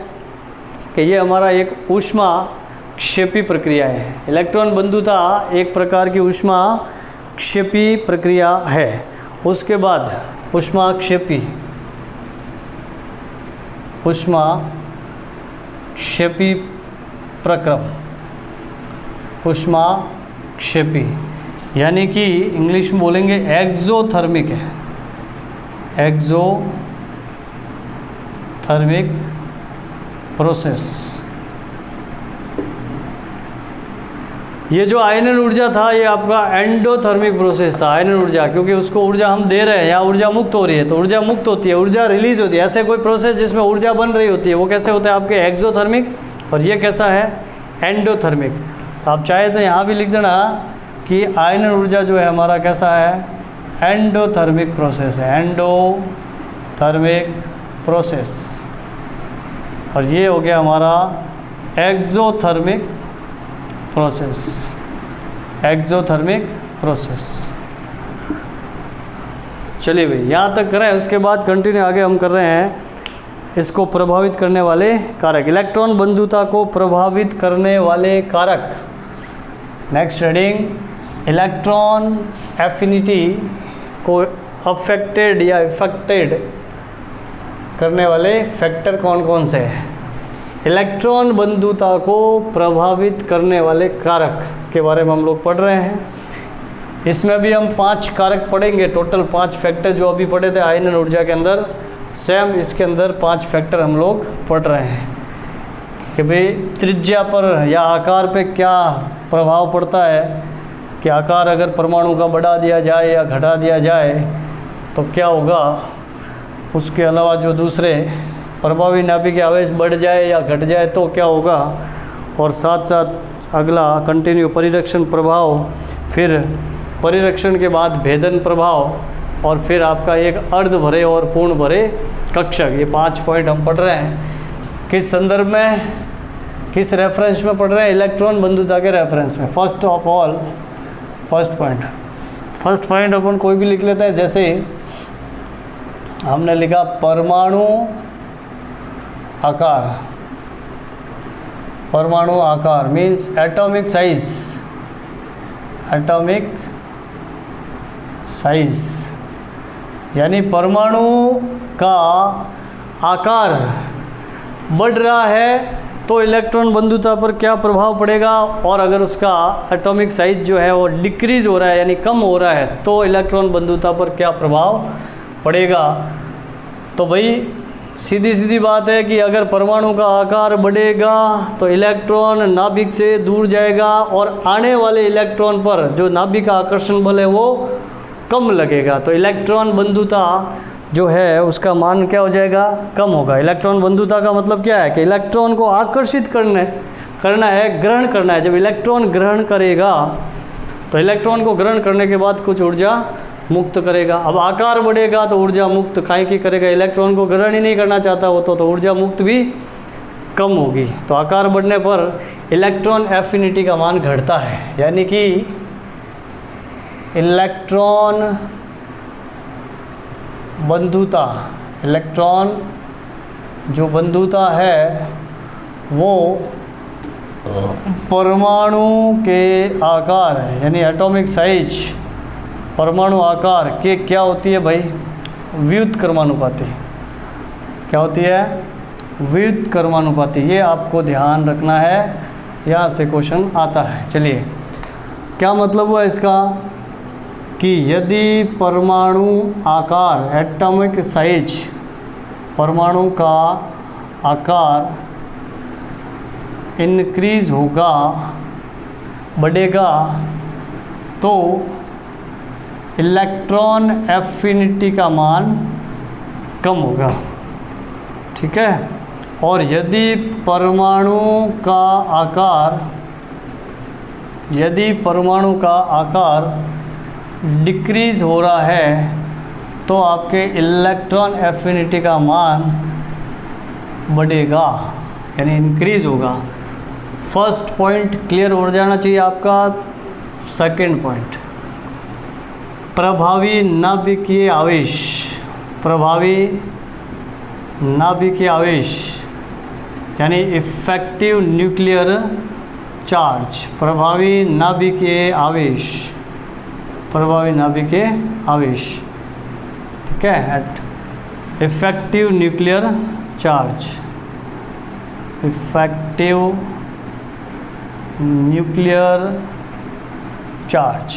कि ये हमारा एक ऊष्माक्षेपी प्रक्रिया है। इलेक्ट्रॉन बंधुता एक प्रकार की ऊष्माक्षेपी प्रक्रिया है। उसके बाद ऊष्माक्षेपी प्रक्रम, ऊष्माक्षेपी यानी कि इंग्लिश में बोलेंगे एक्सोथर्मिक है, एक्सोथर्मिक प्रोसेस। ये जो आयनन ऊर्जा था ये आपका एंडोथर्मिक प्रोसेस था। आयनन ऊर्जा, क्योंकि उसको ऊर्जा हम दे रहे हैं या ऊर्जा मुक्त हो रही है, तो ऊर्जा मुक्त होती है, ऊर्जा रिलीज होती है। ऐसे कोई प्रोसेस जिसमें ऊर्जा बन रही होती है वो कैसे होता है आपके एक्सोथर्मिक, और ये कैसा है एंडोथर्मिक। आप चाहे तो यहाँ भी लिख देना कि आयनन ऊर्जा जो है हमारा कैसा है एंडोथर्मिक प्रोसेस है, एंडोथर्मिक प्रोसेस। और ये हो गया हमारा एक्सोथर्मिक प्रोसेस, एक्सोथर्मिक प्रोसेस। चलिए भाई यहाँ तक करें, उसके बाद कंटिन्यू आगे हम कर रहे हैं इसको प्रभावित करने वाले कारक, इलेक्ट्रॉन बंधुता को प्रभावित करने वाले कारक। नेक्स्ट रीडिंग, इलेक्ट्रॉन एफिनिटी को अफेक्टेड या इफेक्टेड करने वाले फैक्टर कौन कौन से हैं। इलेक्ट्रॉन बंधुता को प्रभावित करने वाले कारक के बारे में हम लोग पढ़ रहे हैं। इसमें भी हम 5 कारक पढ़ेंगे, टोटल 5 फैक्टर जो अभी पढ़े थे आयनन ऊर्जा के अंदर, सेम इसके अंदर 5 फैक्टर हम लोग पढ़ रहे हैं कि भाई त्रिज्या पर या आकार पे क्या प्रभाव पड़ता है, कि आकार अगर परमाणु का बढ़ा दिया जाए या घटा दिया जाए तो क्या होगा। उसके अलावा जो दूसरे प्रभावी नाभिक आवेश बढ़ जाए या घट जाए तो क्या होगा। और साथ साथ अगला कंटिन्यू परिरक्षण प्रभाव, फिर परिरक्षण के बाद भेदन प्रभाव, और फिर आपका एक अर्ध भरे और पूर्ण भरे कक्षक। ये 5 पॉइंट हम पढ़ रहे हैं। किस संदर्भ में, किस रेफरेंस में पढ़ रहे हैं, इलेक्ट्रॉन बंधुता के रेफरेंस में। First of all first point अपन कोई भी लिख लेता है। जैसे हमने लिखा परमाणु आकार, परमाणु आकार means atomic size, atomic size यानी परमाणु का आकार बढ़ रहा है तो इलेक्ट्रॉन बंधुता पर क्या प्रभाव पड़ेगा, और अगर उसका एटॉमिक साइज जो है वो डिक्रीज हो रहा है यानी कम हो रहा है तो इलेक्ट्रॉन बंधुता पर क्या प्रभाव पड़ेगा। तो भाई सीधी सीधी बात है कि अगर परमाणु का आकार बढ़ेगा तो इलेक्ट्रॉन नाभिक से दूर जाएगा और आने वाले इलेक्ट्रॉन पर जो नाभिक का आकर्षण बल है वो कम लगेगा, तो इलेक्ट्रॉन बंधुता जो है उसका मान क्या हो जाएगा, कम होगा। इलेक्ट्रॉन बंधुता का मतलब क्या है कि इलेक्ट्रॉन को आकर्षित करना है, ग्रहण करना है। जब इलेक्ट्रॉन ग्रहण करेगा तो इलेक्ट्रॉन को ग्रहण करने के बाद कुछ ऊर्जा मुक्त करेगा। अब आकार बढ़ेगा तो ऊर्जा मुक्त काहे की करेगा, इलेक्ट्रॉन को ग्रहण ही नहीं करना चाहता हो तो ऊर्जा मुक्त भी कम होगी। तो आकार बढ़ने पर इलेक्ट्रॉन एफिनिटी का मान घटता है, यानी कि इलेक्ट्रॉन बंधुता, इलेक्ट्रॉन जो बंधुता है वो परमाणु के आकार यानी एटॉमिक साइज, परमाणु आकार के क्या होती है भाई, व्युत्क्रमानुपाती। क्या होती है, व्युत्क्रमानुपाती। ये आपको ध्यान रखना है, यहाँ से क्वेश्चन आता है। चलिए क्या मतलब हुआ इसका कि यदि परमाणु आकार एटॉमिक साइज, परमाणु का आकार इंक्रीज होगा, बढ़ेगा, तो इलेक्ट्रॉन एफिनिटी का मान कम होगा। ठीक है। और यदि परमाणु का आकार डिक्रीज हो रहा है तो आपके इलेक्ट्रॉन एफिनिटी का मान बढ़ेगा, यानी इंक्रीज होगा। फर्स्ट पॉइंट क्लियर हो जाना चाहिए आपका। सेकंड पॉइंट, प्रभावी नाभिकीय आवेश, प्रभावी नाभिकीय आवेश यानी इफेक्टिव न्यूक्लियर चार्ज, प्रभावी नाभिकीय आवेश, प्रभावी नाभिकीय आवेश, ठीक है। At effective nuclear charge, effective nuclear charge.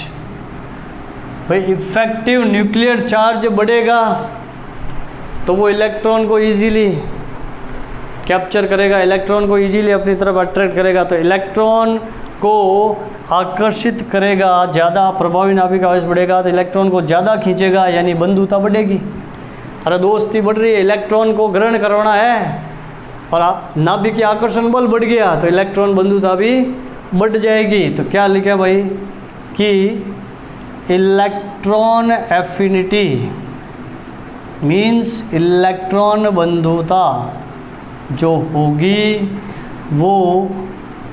भाई इफेक्टिव न्यूक्लियर चार्ज बढ़ेगा तो वो इलेक्ट्रॉन को इजीली कैप्चर करेगा, इलेक्ट्रॉन को इजीली अपनी तरफ अट्रैक्ट करेगा, तो इलेक्ट्रॉन को आकर्षित करेगा। ज़्यादा प्रभावी नाभिक आवेश बढ़ेगा तो इलेक्ट्रॉन को ज़्यादा खींचेगा, यानी बंधुता बढ़ेगी। अरे दोस्ती बढ़ रही है, इलेक्ट्रॉन को ग्रहण करवाना है और नाभिक की आकर्षण बल बढ़ गया तो इलेक्ट्रॉन बंधुता भी बढ़ जाएगी। तो क्या लिखा भाई कि इलेक्ट्रॉन एफिनिटी मीन्स इलेक्ट्रॉन बंधुता जो होगी वो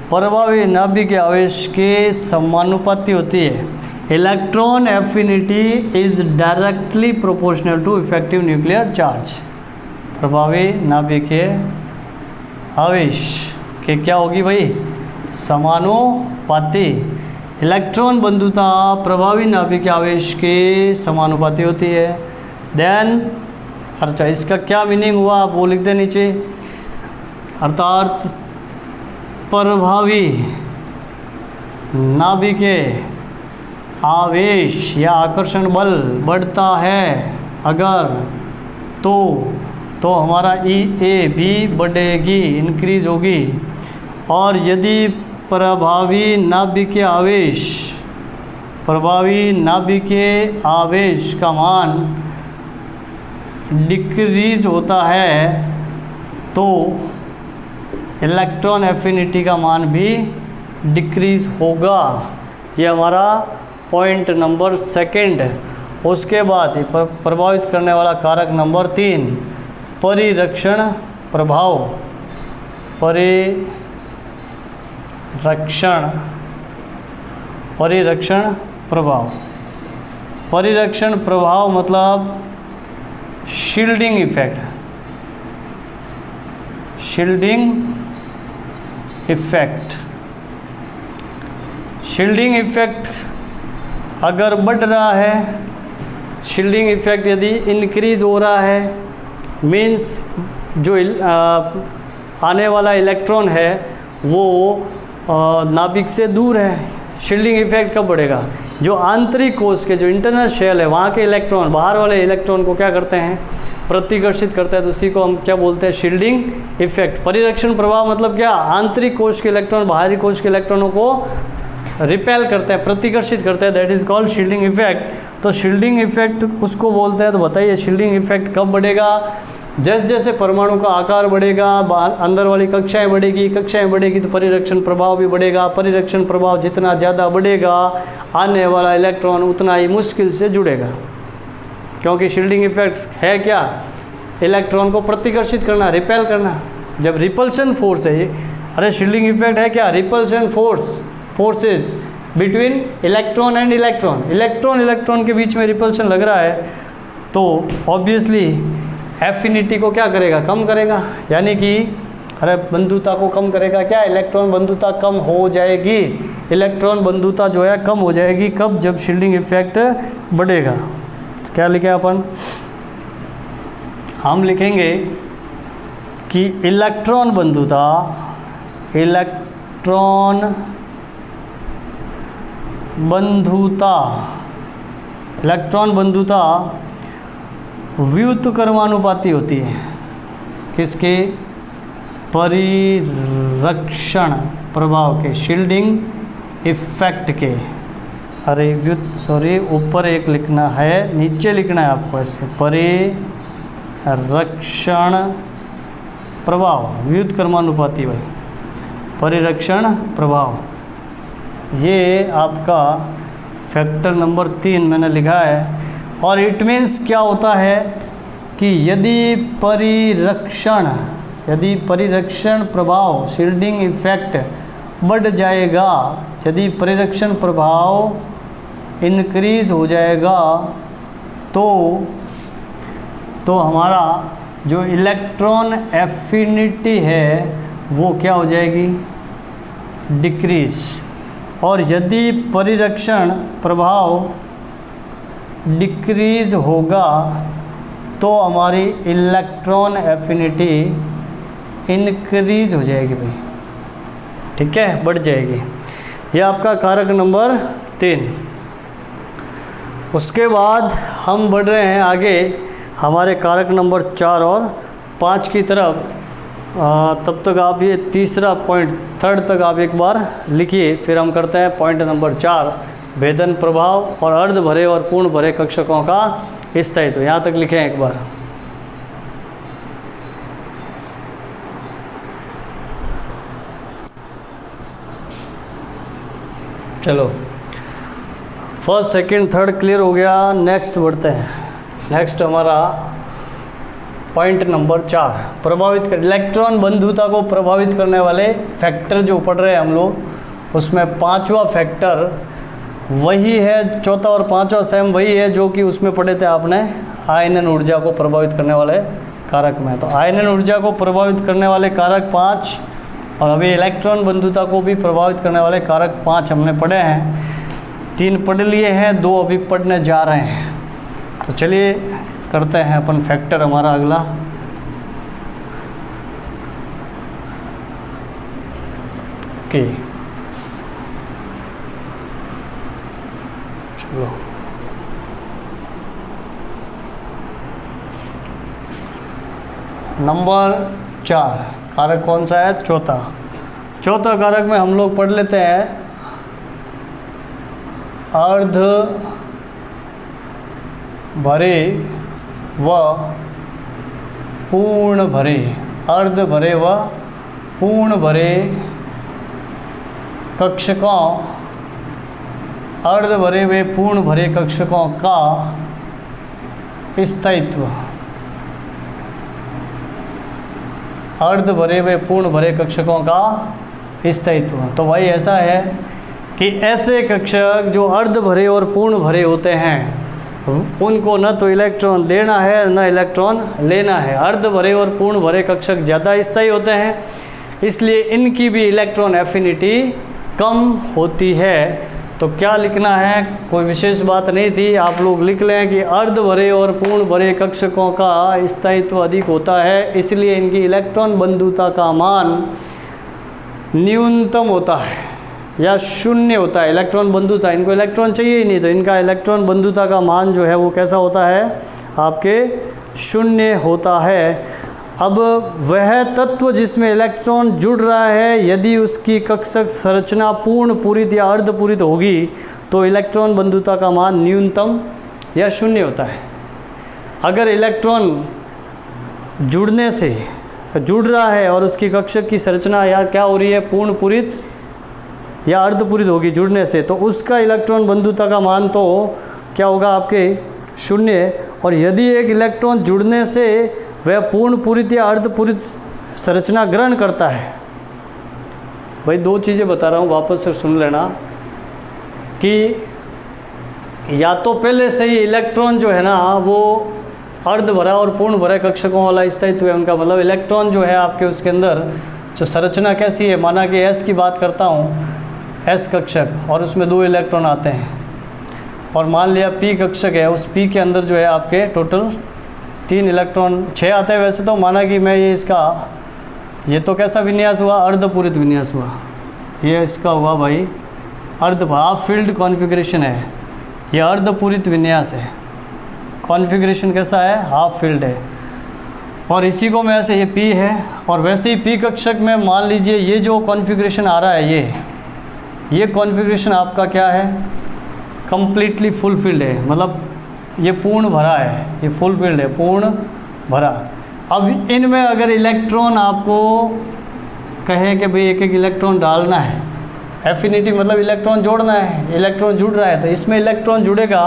प्रभावी नाभिकीय आवेश के समानुपाती होती है। Electron affinity is directly proportional to effective nuclear charge. प्रभावी नाभिकीय आवेश के क्या होगी भाई, समानुपाती। इलेक्ट्रॉन बंधुता प्रभावी नाभिकीय आवेश के समानुपाती होती है। देन अच्छा इसका क्या मीनिंग हुआ आप वो लिख दे नीचे। अर्थात प्रभावी नाभिकीय आवेश या आकर्षण बल बढ़ता है अगर तो हमारा E भी बढ़ेगी, इंक्रीज होगी। और यदि प्रभावी नाभिकीय आवेश का मान डिक्रीज होता है तो इलेक्ट्रॉन एफिनिटी का मान भी डिक्रीज होगा। ये हमारा पॉइंट नंबर सेकंड। उसके बाद प्रभावित करने वाला कारक नंबर 3, परिरक्षण प्रभाव। परिरक्षण प्रभाव मतलब शील्डिंग इफेक्ट। शील्डिंग इफेक्ट अगर बढ़ रहा है, शील्डिंग इफेक्ट यदि इंक्रीज हो रहा है, मीन्स जो आने वाला इलेक्ट्रॉन है वो नाभिक से दूर है। शील्डिंग इफेक्ट कब बढ़ेगा, जो आंतरिक कोश के जो इंटरनल शेल है वहाँ के इलेक्ट्रॉन बाहर वाले इलेक्ट्रॉन को क्या करते हैं, प्रतिकर्षित करते हैं, तो उसी को हम क्या बोलते हैं, शील्डिंग इफेक्ट। परिरक्षण प्रभाव मतलब क्या, आंतरिक कोश के इलेक्ट्रॉन बाहरी कोश के इलेक्ट्रॉनों को रिपेल करते हैं, प्रतिकर्षित करते हैं, that is called shielding effect. तो शील्डिंग इफेक्ट उसको बोलते हैं। तो बताइए शील्डिंग इफेक्ट कब बढ़ेगा, जैसे जैसे परमाणु का आकार बढ़ेगा, अंदर वाली कक्षाएं बढ़ेगी तो परिरक्षण प्रभाव भी बढ़ेगा। परिरक्षण प्रभाव जितना ज़्यादा बढ़ेगा आने वाला इलेक्ट्रॉन उतना ही मुश्किल से जुड़ेगा, क्योंकि शील्डिंग इफेक्ट है क्या, इलेक्ट्रॉन को प्रतिकर्षित करना, रिपेल करना। जब रिपल्शन फोर्स है, अरे शील्डिंग इफेक्ट है क्या, repulsion forces between electron and electron के बीच में रिपल्शन लग रहा है, तो ऑब्वियसली एफिनिटी को क्या करेगा, कम करेगा, यानी कि अरे बंधुता को कम करेगा। क्या, इलेक्ट्रॉन बंधुता कम हो जाएगी, इलेक्ट्रॉन बंधुता जो है कम हो जाएगी। कब, जब शील्डिंग इफेक्ट बढ़ेगा। तो क्या लिखे अपन, हम लिखेंगे कि इलेक्ट्रॉन बंधुता व्युत्क्रमानुपाती होती है। किसके, परिरक्षण प्रभाव के, शील्डिंग इफेक्ट के। अरे ऊपर एक लिखना है, नीचे लिखना है आपको ऐसे, परिरक्षण प्रभाव व्युत्क्रमानुपाती भाई, परिरक्षण प्रभाव। ये आपका फैक्टर नंबर 3 मैंने लिखा है। और इट मीन्स क्या होता है कि यदि परिरक्षण प्रभाव शील्डिंग इफेक्ट बढ़ जाएगा, यदि परिरक्षण प्रभाव इंक्रीज हो जाएगा तो हमारा जो इलेक्ट्रॉन एफिनिटी है वो क्या हो जाएगी, डिक्रीज। और यदि परिरक्षण प्रभाव डिक्रीज होगा तो हमारी इलेक्ट्रॉन एफिनिटी इंक्रीज हो जाएगी भाई, ठीक है, बढ़ जाएगी। यह आपका कारक नंबर 3। उसके बाद हम बढ़ रहे हैं आगे हमारे कारक नंबर 4 और 5 की तरफ। तब तक आप ये तीसरा पॉइंट 3rd तक आप एक बार लिखिए, फिर हम करते हैं पॉइंट नंबर 4, भेदन प्रभाव और अर्ध भरे और पूर्ण भरे कक्षकों का स्थायित्व। तो यहाँ तक लिखें एक बार। चलो, 1st, 2nd, 3rd क्लियर हो गया। नेक्स्ट बढ़ते हैं। नेक्स्ट हमारा पॉइंट नंबर 4, प्रभावित कर इलेक्ट्रॉन बंधुता को प्रभावित करने वाले फैक्टर जो पढ़ रहे हैं हम लोग, उसमें 5वां फैक्टर वही है, 4था और 5वां सेम वही है जो कि उसमें पढ़े थे आपने आयनन ऊर्जा को प्रभावित करने वाले कारक में। तो आयनन ऊर्जा को प्रभावित करने वाले कारक 5 और अभी इलेक्ट्रॉन बंधुता को भी प्रभावित करने वाले कारक 5 हमने पढ़े हैं। 3 पढ़ लिए हैं, 2 अभी पढ़ने जा रहे हैं। तो चलिए करते हैं अपन फैक्टर हमारा अगला। ओके, चलो नंबर 4 कारक कौन सा है, चौथा कारक में हम लोग पढ़ लेते हैं अर्ध भरे व पूर्ण भरे, अर्ध भरे व पूर्ण भरे कक्षकों, अर्ध भरे व पूर्ण भरे कक्षकों का स्थायित्व, अर्ध भरे व पूर्ण भरे कक्षकों का स्थायित्व। तो भाई ऐसा है कि ऐसे कक्षक जो अर्ध भरे और पूर्ण भरे होते हैं उनको न तो इलेक्ट्रॉन देना है न इलेक्ट्रॉन लेना है। अर्ध भरे और पूर्ण भरे कक्षक ज़्यादा स्थायी होते हैं, इसलिए इनकी भी इलेक्ट्रॉन एफिनिटी कम होती है। तो क्या लिखना है, कोई विशेष बात नहीं थी, आप लोग लिख लें कि अर्ध भरे और पूर्ण भरे कक्षकों का स्थायित्व अधिक होता है, इसलिए इनकी इलेक्ट्रॉन बंधुता का मान न्यूनतम होता है या शून्य होता है। इलेक्ट्रॉन बंधुता, इनको इलेक्ट्रॉन चाहिए ही नहीं, तो इनका इलेक्ट्रॉन बंधुता का मान जो है वो कैसा होता है, आपके शून्य होता है। अब वह तत्व जिसमें इलेक्ट्रॉन जुड़ रहा है, यदि उसकी कक्षक संरचना पूर्ण पूरित या अर्ध पूरित होगी तो इलेक्ट्रॉन बंधुता का मान न्यूनतम या शून्य होता है। अगर इलेक्ट्रॉन जुड़ने से जुड़ रहा है और उसकी कक्षक की संरचना या क्या हो रही है, पूर्ण पूरित या अर्धपूरित होगी जुड़ने से, तो उसका इलेक्ट्रॉन बंधुता का मान तो क्या होगा, आपके शून्य। और यदि एक इलेक्ट्रॉन जुड़ने से वह पूर्ण पूरित या अर्धपूरित संरचना ग्रहण करता है, भाई 2 चीज़ें बता रहा हूँ, वापस से सुन लेना कि या तो पहले से ही इलेक्ट्रॉन जो है ना वो अर्ध भरा और पूर्ण भरा कक्षकों वाला स्थायित्व है उनका, मतलब इलेक्ट्रॉन जो है आपके उसके अंदर जो संरचना कैसी है, माना कि S की बात करता हूँ, S कक्षक और उसमें 2 इलेक्ट्रॉन आते हैं, और मान लिया P कक्षक है, उस P के अंदर जो है आपके टोटल 3 इलेक्ट्रॉन 6 आते हैं वैसे तो, माना कि मैं ये तो कैसा विन्यास हुआ, अर्धपूरित विन्यास हुआ, ये इसका हुआ भाई अर्ध हाफ फील्ड कॉन्फ़िगरेशन है, ये अर्धपूरित विन्यास है, कॉन्फ़िगरेशन कैसा है, हाफ फील्ड है। और इसी को मैं ऐसे ये P है, और वैसे ही P कक्षक में मान लीजिए ये जो कॉन्फ़िगरेशन आ रहा है, ये कॉन्फ़िगरेशन आपका क्या है, कम्प्लीटली फुल फील्ड है, मतलब ये पूर्ण भरा है, ये फुल फील्ड है, पूर्ण भरा। अब इनमें अगर इलेक्ट्रॉन आपको कहे कि भाई एक एक इलेक्ट्रॉन डालना है, एफिनिटी मतलब इलेक्ट्रॉन जोड़ना है, इलेक्ट्रॉन जुड़ रहा है, तो इसमें इलेक्ट्रॉन जुड़ेगा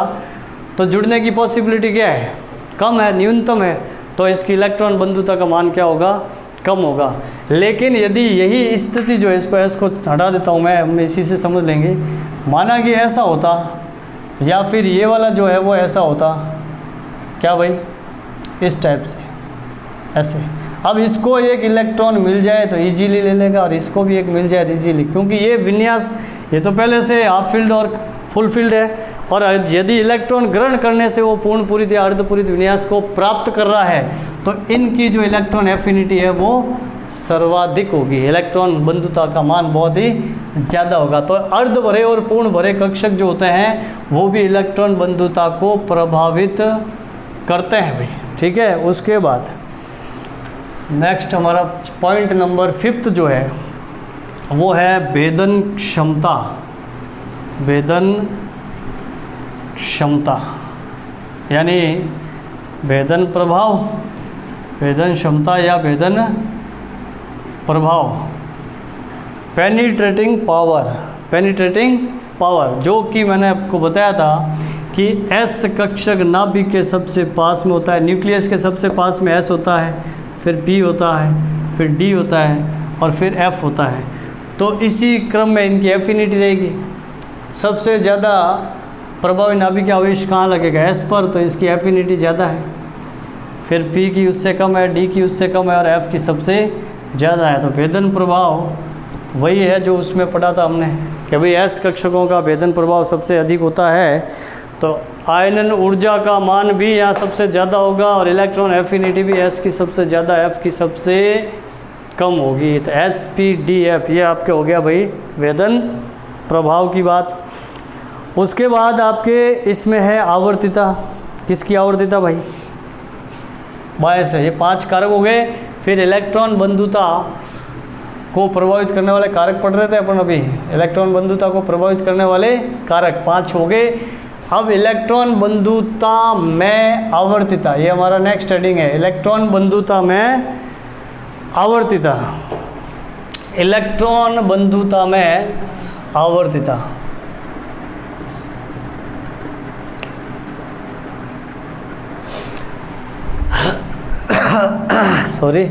तो जुड़ने की पॉसिबिलिटी क्या है, कम है, न्यूनतम है, तो इसकी इलेक्ट्रॉन बंधुता का मान क्या होगा, कम होगा। लेकिन यदि यही स्थिति जो है, इसको एस को हटा देता हूँ मैं, हम इसी से समझ लेंगे, माना कि ऐसा होता या फिर ये वाला जो है वो ऐसा होता, क्या भाई, इस टाइप से ऐसे। अब इसको एक इलेक्ट्रॉन मिल जाए तो इजीली ले लेगा और इसको भी एक मिल जाए तो इजीली, क्योंकि ये विन्यास ये तो पहले से हाफ फील्ड और फुल फील्ड है, और यदि इलेक्ट्रॉन ग्रहण करने से वो पूर्ण पूरित या अर्धपूरित विन्यास को प्राप्त कर रहा है तो इनकी जो इलेक्ट्रॉन एफिनिटी है वो सर्वाधिक होगी, इलेक्ट्रॉन बंधुता का मान बहुत ही ज़्यादा होगा। तो अर्ध भरे और पूर्ण भरे कक्षक जो होते हैं वो भी इलेक्ट्रॉन बंधुता को प्रभावित करते हैं भाई, ठीक है। उसके बाद नेक्स्ट हमारा पॉइंट नंबर 5 जो है वो है भेदन क्षमता। भेदन क्षमता यानी भेदन प्रभाव, भेदन क्षमता या भेदन प्रभाव। पेनिट्रेटिंग पावर, पेनिट्रेटिंग पावर जो कि मैंने आपको बताया था कि एस कक्षक नाभिक के सबसे पास में होता है, न्यूक्लियस के सबसे पास में एस होता है, फिर पी होता है, फिर डी होता है और फिर एफ होता है। तो इसी क्रम में इनकी एफिनिटी रहेगी। सबसे ज़्यादा प्रभावी नाभिक आवेश कहाँ लगेगा, एस पर, तो इसकी एफिनिटी ज़्यादा है। फिर पी की उससे कम है, डी की उससे कम है और एफ की सबसे ज़्यादा है। तो भेदन प्रभाव वही है जो उसमें पढ़ा था हमने कि भाई एस कक्षकों का भेदन प्रभाव सबसे अधिक होता है, तो आयनन ऊर्जा का मान भी यहाँ सबसे ज़्यादा होगा और इलेक्ट्रॉन एफिनिटी भी एस की सबसे ज़्यादा, एफ की सबसे कम होगी। तो एस पी डी एफ ये आपके हो गया भाई भेदन प्रभाव की बात। उसके बाद आपके इसमें है आवर्तिता। किसकी आवर्तिता भाई, बायस है। ये 5 कारक हो गए। फिर इलेक्ट्रॉन बंधुता को प्रभावित करने वाले कारक पढ़ रहे थे अपन अभी, इलेक्ट्रॉन बंधुता को प्रभावित करने वाले कारक 5 हो गए। अब इलेक्ट्रॉन बंधुता में आवर्तिता, ये हमारा नेक्स्ट हेडिंग है, इलेक्ट्रॉन बंधुता में आवर्तिता। इलेक्ट्रॉन बंधुता में आवर्तिता, सॉरी,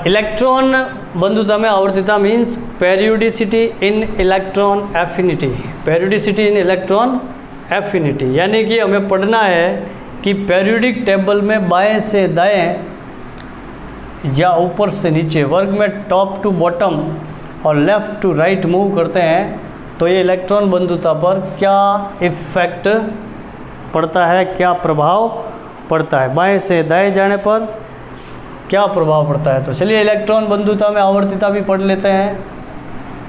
इलेक्ट्रॉन बंधुता में आवर्तिता मीन्स पेरियोडिसिटी इन इलेक्ट्रॉन एफिनिटी। पेरियोडिसिटी इन इलेक्ट्रॉन एफिनिटी यानी कि हमें पढ़ना है कि पेरियोडिक टेबल में बाएं से दाएं या ऊपर से नीचे, वर्ग में टॉप टू बॉटम और लेफ़्ट टू राइट मूव करते हैं तो ये इलेक्ट्रॉन बंधुता पर क्या इफ़ेक्ट पड़ता है, क्या प्रभाव पड़ता है, बाएं से दाएं जाने पर क्या प्रभाव पड़ता है। तो चलिए इलेक्ट्रॉन बंधुता में आवर्तिता भी पढ़ लेते हैं।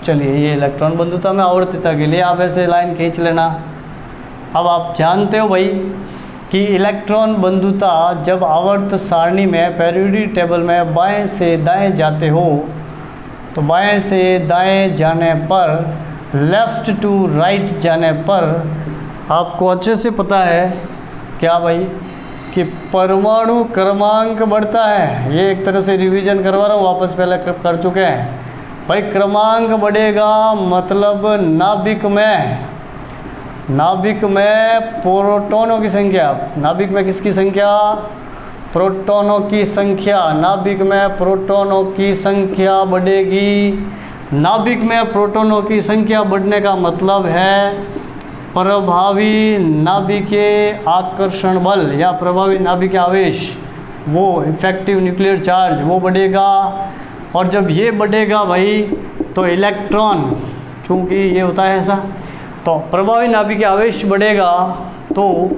चलिए ये इलेक्ट्रॉन बंधुता में आवर्तिता के लिए आप ऐसे लाइन खींच लेना। अब आप जानते हो भाई कि इलेक्ट्रॉन बंधुता जब आवर्त सारणी में पेरियोडिक टेबल में बाएं से दाएं जाते हो तो बाएं से दाएं जाने पर, लेफ़्ट टू राइट जाने पर आपको अच्छे से पता है क्या भाई कि परमाणु क्रमांक बढ़ता है। ये एक तरह से रिवीजन करवा रहा हूँ, वापस पहले कर चुके हैं भाई। क्रमांक बढ़ेगा मतलब नाभिक में प्रोटॉनों की संख्या, नाभिक में किसकी संख्या, प्रोटॉनों की संख्या, नाभिक में प्रोटॉनों की संख्या बढ़ेगी। नाभिक में प्रोटॉनों की संख्या बढ़ने का मतलब है प्रभावी नाभिकीय आकर्षण बल या प्रभावी नाभिकीय आवेश, वो इफेक्टिव न्यूक्लियर चार्ज वो बढ़ेगा। और जब ये बढ़ेगा भाई तो इलेक्ट्रॉन, चूँकि ये होता है ऐसा, तो प्रभावी नाभिकीय आवेश बढ़ेगा तो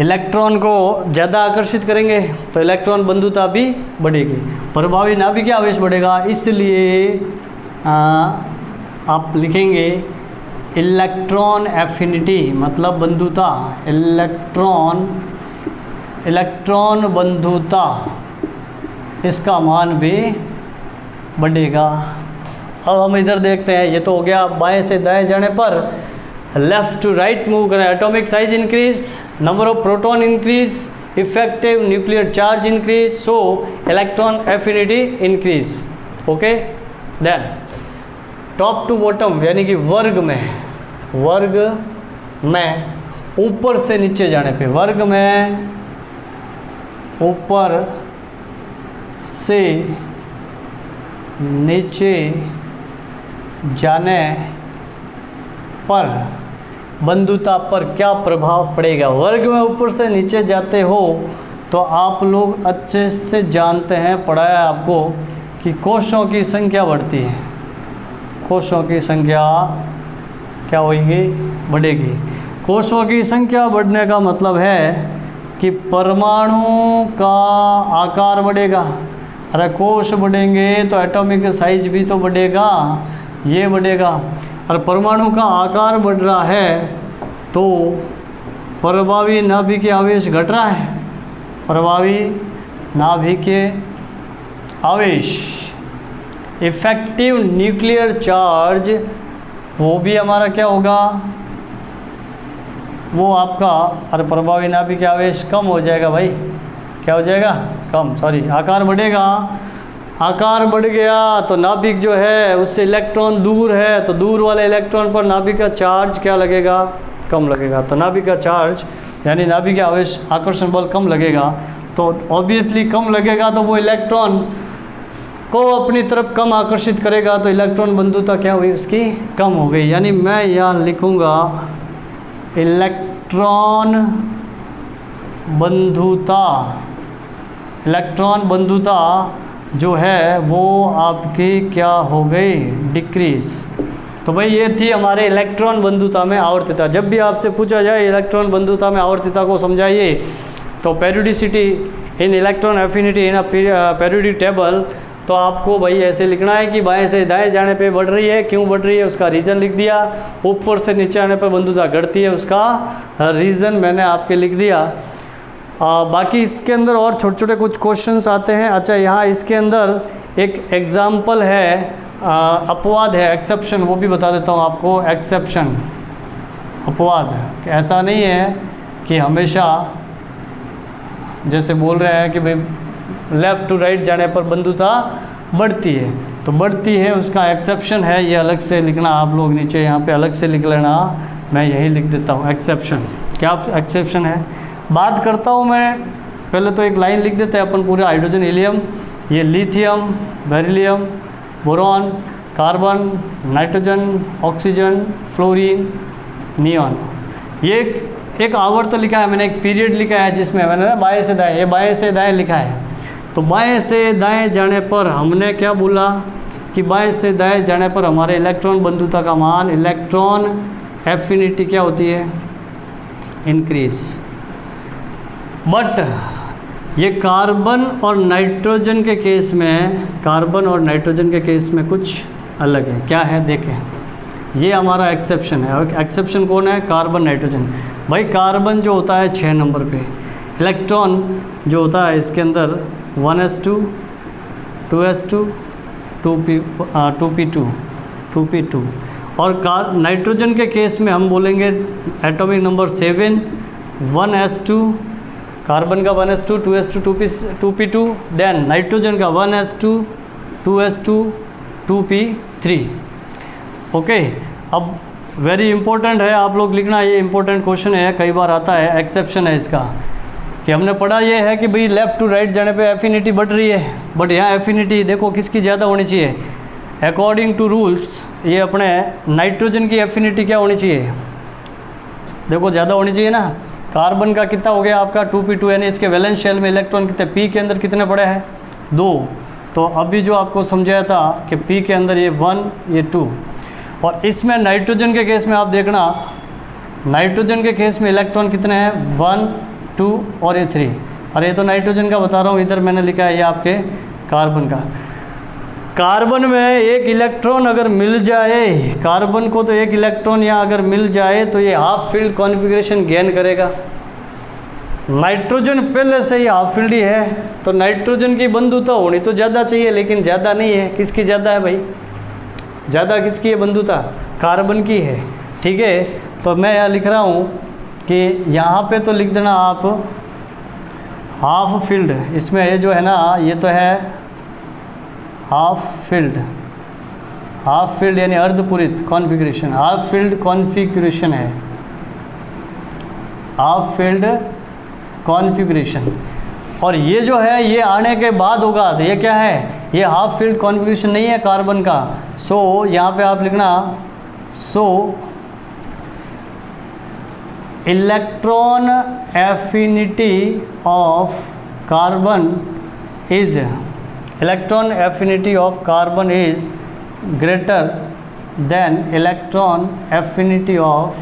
इलेक्ट्रॉन को ज़्यादा आकर्षित करेंगे तो इलेक्ट्रॉन बंधुता भी बढ़ेगी, प्रभावी नाभिकीय आवेश बढ़ेगा। इसलिए आप लिखेंगे इलेक्ट्रॉन एफिनिटी मतलब बंधुता, इलेक्ट्रॉन बंधुता इसका मान भी बढ़ेगा। अब हम इधर देखते हैं, ये तो हो गया बाएं से दाएं जाने पर, लेफ़्ट टू राइट मूव करें, atomic size increase, number of proton increase, effective nuclear charge increase, so electron affinity increase. Okay, then top to bottom यानी कि वर्ग में ऊपर से नीचे जाने पे, वर्ग में ऊपर से नीचे जाने पर बंधुता पर क्या प्रभाव पड़ेगा। वर्ग में ऊपर से नीचे जाते हो तो आप लोग अच्छे से जानते हैं, पढ़ाया आपको कि कोषों की संख्या बढ़ती है, कोषों की संख्या क्या होगी, बढ़ेगी। कोषों की संख्या बढ़ने का मतलब है कि परमाणु का आकार बढ़ेगा। अरे कोष बढ़ेंगे तो एटॉमिक साइज भी तो बढ़ेगा, ये बढ़ेगा। और परमाणु का आकार बढ़ रहा है तो प्रभावी नाभिकीय आवेश घट रहा है, प्रभावी नाभिकीय आवेश, इफेक्टिव न्यूक्लियर चार्ज, वो भी हमारा क्या होगा, वो आपका, अरे प्रभावी नाभिकीय आवेश कम हो जाएगा भाई, क्या हो जाएगा, कम, सॉरी, आकार बढ़ेगा। आकार बढ़ गया तो नाभिक जो है उससे इलेक्ट्रॉन दूर है, तो दूर वाले इलेक्ट्रॉन पर नाभिक का चार्ज क्या लगेगा, कम लगेगा। तो नाभिक का चार्ज यानी नाभिकीय आवेश, आकर्षण बल कम लगेगा, तो ऑब्वियसली कम लगेगा तो वो इलेक्ट्रॉन को अपनी तरफ कम आकर्षित करेगा, तो इलेक्ट्रॉन बंधुता क्या हुई, उसकी कम हो गई। यानी मैं यहाँ लिखूँगा इलेक्ट्रॉन बंधुता, इलेक्ट्रॉन बंधुता जो है वो आपकी क्या हो गई, डिक्रीज। तो भाई ये थी हमारे इलेक्ट्रॉन बंधुता में आवर्तिता। जब भी आपसे पूछा जाए इलेक्ट्रॉन बंधुता में आवर्तिता को समझाइए तो पेरियोडिसिटी इन इलेक्ट्रॉन एफिनिटी इन पेरियोडिक टेबल, तो आपको भाई ऐसे लिखना है कि बाएं से दाएं जाने पे बढ़ रही है, क्यों बढ़ रही है उसका रीज़न लिख दिया, ऊपर से नीचे आने पर बंधुता घटती है उसका रीज़न मैंने आपके लिख दिया। बाकी इसके अंदर और छोटे छोटे कुछ क्वेश्चंस आते हैं। अच्छा, यहाँ इसके अंदर एक एग्जाम्पल है, अपवाद है, एक्सेप्शन, वो भी बता देता हूँ आपको। एक्सेप्शन, अपवाद, ऐसा नहीं है कि हमेशा जैसे बोल रहे हैं कि भाई लेफ़्ट टू राइट जाने पर बंधुता बढ़ती है, तो बढ़ती है, उसका एक्सेप्शन है, ये अलग से लिखना आप लोग, नीचे यहाँ पे अलग से लिख लेना, मैं यही लिख देता हूँ एक्सेप्शन। क्या एक्सेप्शन है बात करता हूँ मैं, पहले तो एक लाइन लिख देते हैं अपन पूरे। हाइड्रोजन, हीलियम, ये lithium, beryllium, boron, carbon, nitrogen, oxygen, fluorine, neon, ये एक आवर्त लिखा है मैंने, एक पीरियड लिखा है जिसमें मैंने बाएं से दाएं, ये बाएं से दाएं लिखा है। तो बाएं से दाएं जाने पर हमने क्या बोला कि बाएं से दाएं जाने पर हमारे इलेक्ट्रॉन बंधुता का मान, इलेक्ट्रॉन एफिनिटी क्या होती है, इंक्रीज। बट ये कार्बन और नाइट्रोजन के केस में, कार्बन और नाइट्रोजन के केस में कुछ अलग है। क्या है देखें, ये हमारा एक्सेप्शन है। एक्सेप्शन कौन है, कार्बन, नाइट्रोजन। भाई कार्बन जो होता है 6 नंबर पे, इलेक्ट्रॉन जो होता है इसके अंदर 1s2, 2s2, 2p2, और नाइट्रोजन के केस में हम बोलेंगे एटॉमिक नंबर 7, 1s2, कार्बन का 1s2, 2s2, 2p2, then nitrogen का 1s2, 2s2, 2p3। ओके, अब वेरी इंपॉर्टेंट है, आप लोग लिखना, ये इंपॉर्टेंट क्वेश्चन है, कई बार आता है, एक्सेप्शन है इसका, कि हमने पढ़ा ये है कि भाई लेफ़्ट टू राइट जाने पे एफिनिटी बढ़ रही है, बट यहाँ एफिनिटी देखो किसकी ज़्यादा होनी चाहिए, अकॉर्डिंग टू रूल्स ये अपने नाइट्रोजन की एफिनिटी क्या होनी चाहिए, देखो ज़्यादा होनी चाहिए ना। कार्बन का कितना हो गया आपका 2p2, यानी इसके वैलेंस शेल में इलेक्ट्रॉन कितने, p के अंदर कितने पड़े हैं, 2। तो अभी जो आपको समझाया था कि p के अंदर ये 1, ये 2, और इसमें नाइट्रोजन के केस में आप देखना, नाइट्रोजन के केस में इलेक्ट्रॉन कितने हैं, 1, 2 और ये 3। और ये तो नाइट्रोजन का बता रहा हूँ, इधर मैंने लिखा है ये आपके कार्बन का। कार्बन में एक इलेक्ट्रॉन अगर मिल जाए, कार्बन को तो एक इलेक्ट्रॉन यहाँ अगर मिल जाए तो ये हाफ फील्ड कॉन्फ़िगरेशन गेन करेगा। नाइट्रोजन पहले से ही हाफ फील्ड ही है, तो नाइट्रोजन की बंधुता होनी तो ज़्यादा चाहिए, लेकिन ज़्यादा नहीं है। किसकी ज़्यादा है भाई, ज़्यादा किसकी है बंधुता, कार्बन की है। ठीक है, तो मैं यहाँ लिख रहा हूँ कि यहाँ पे तो लिख देना आप हाफ फील्ड, इसमें ये जो है ना, ये तो है हाफ फील्ड, हाफ फील्ड यानी अर्धपूरित कॉन्फ़िगरेशन, हाफ फील्ड कॉन्फ़िगरेशन है, हाफ फील्ड कॉन्फ़िगरेशन। और ये जो है ये आने के बाद होगा, तो ये क्या है, ये हाफ फील्ड कॉन्फ़िगरेशन नहीं है कार्बन का। सो यहाँ पे आप लिखना, सो electron affinity of carbon is, electron affinity of carbon is greater than electron affinity of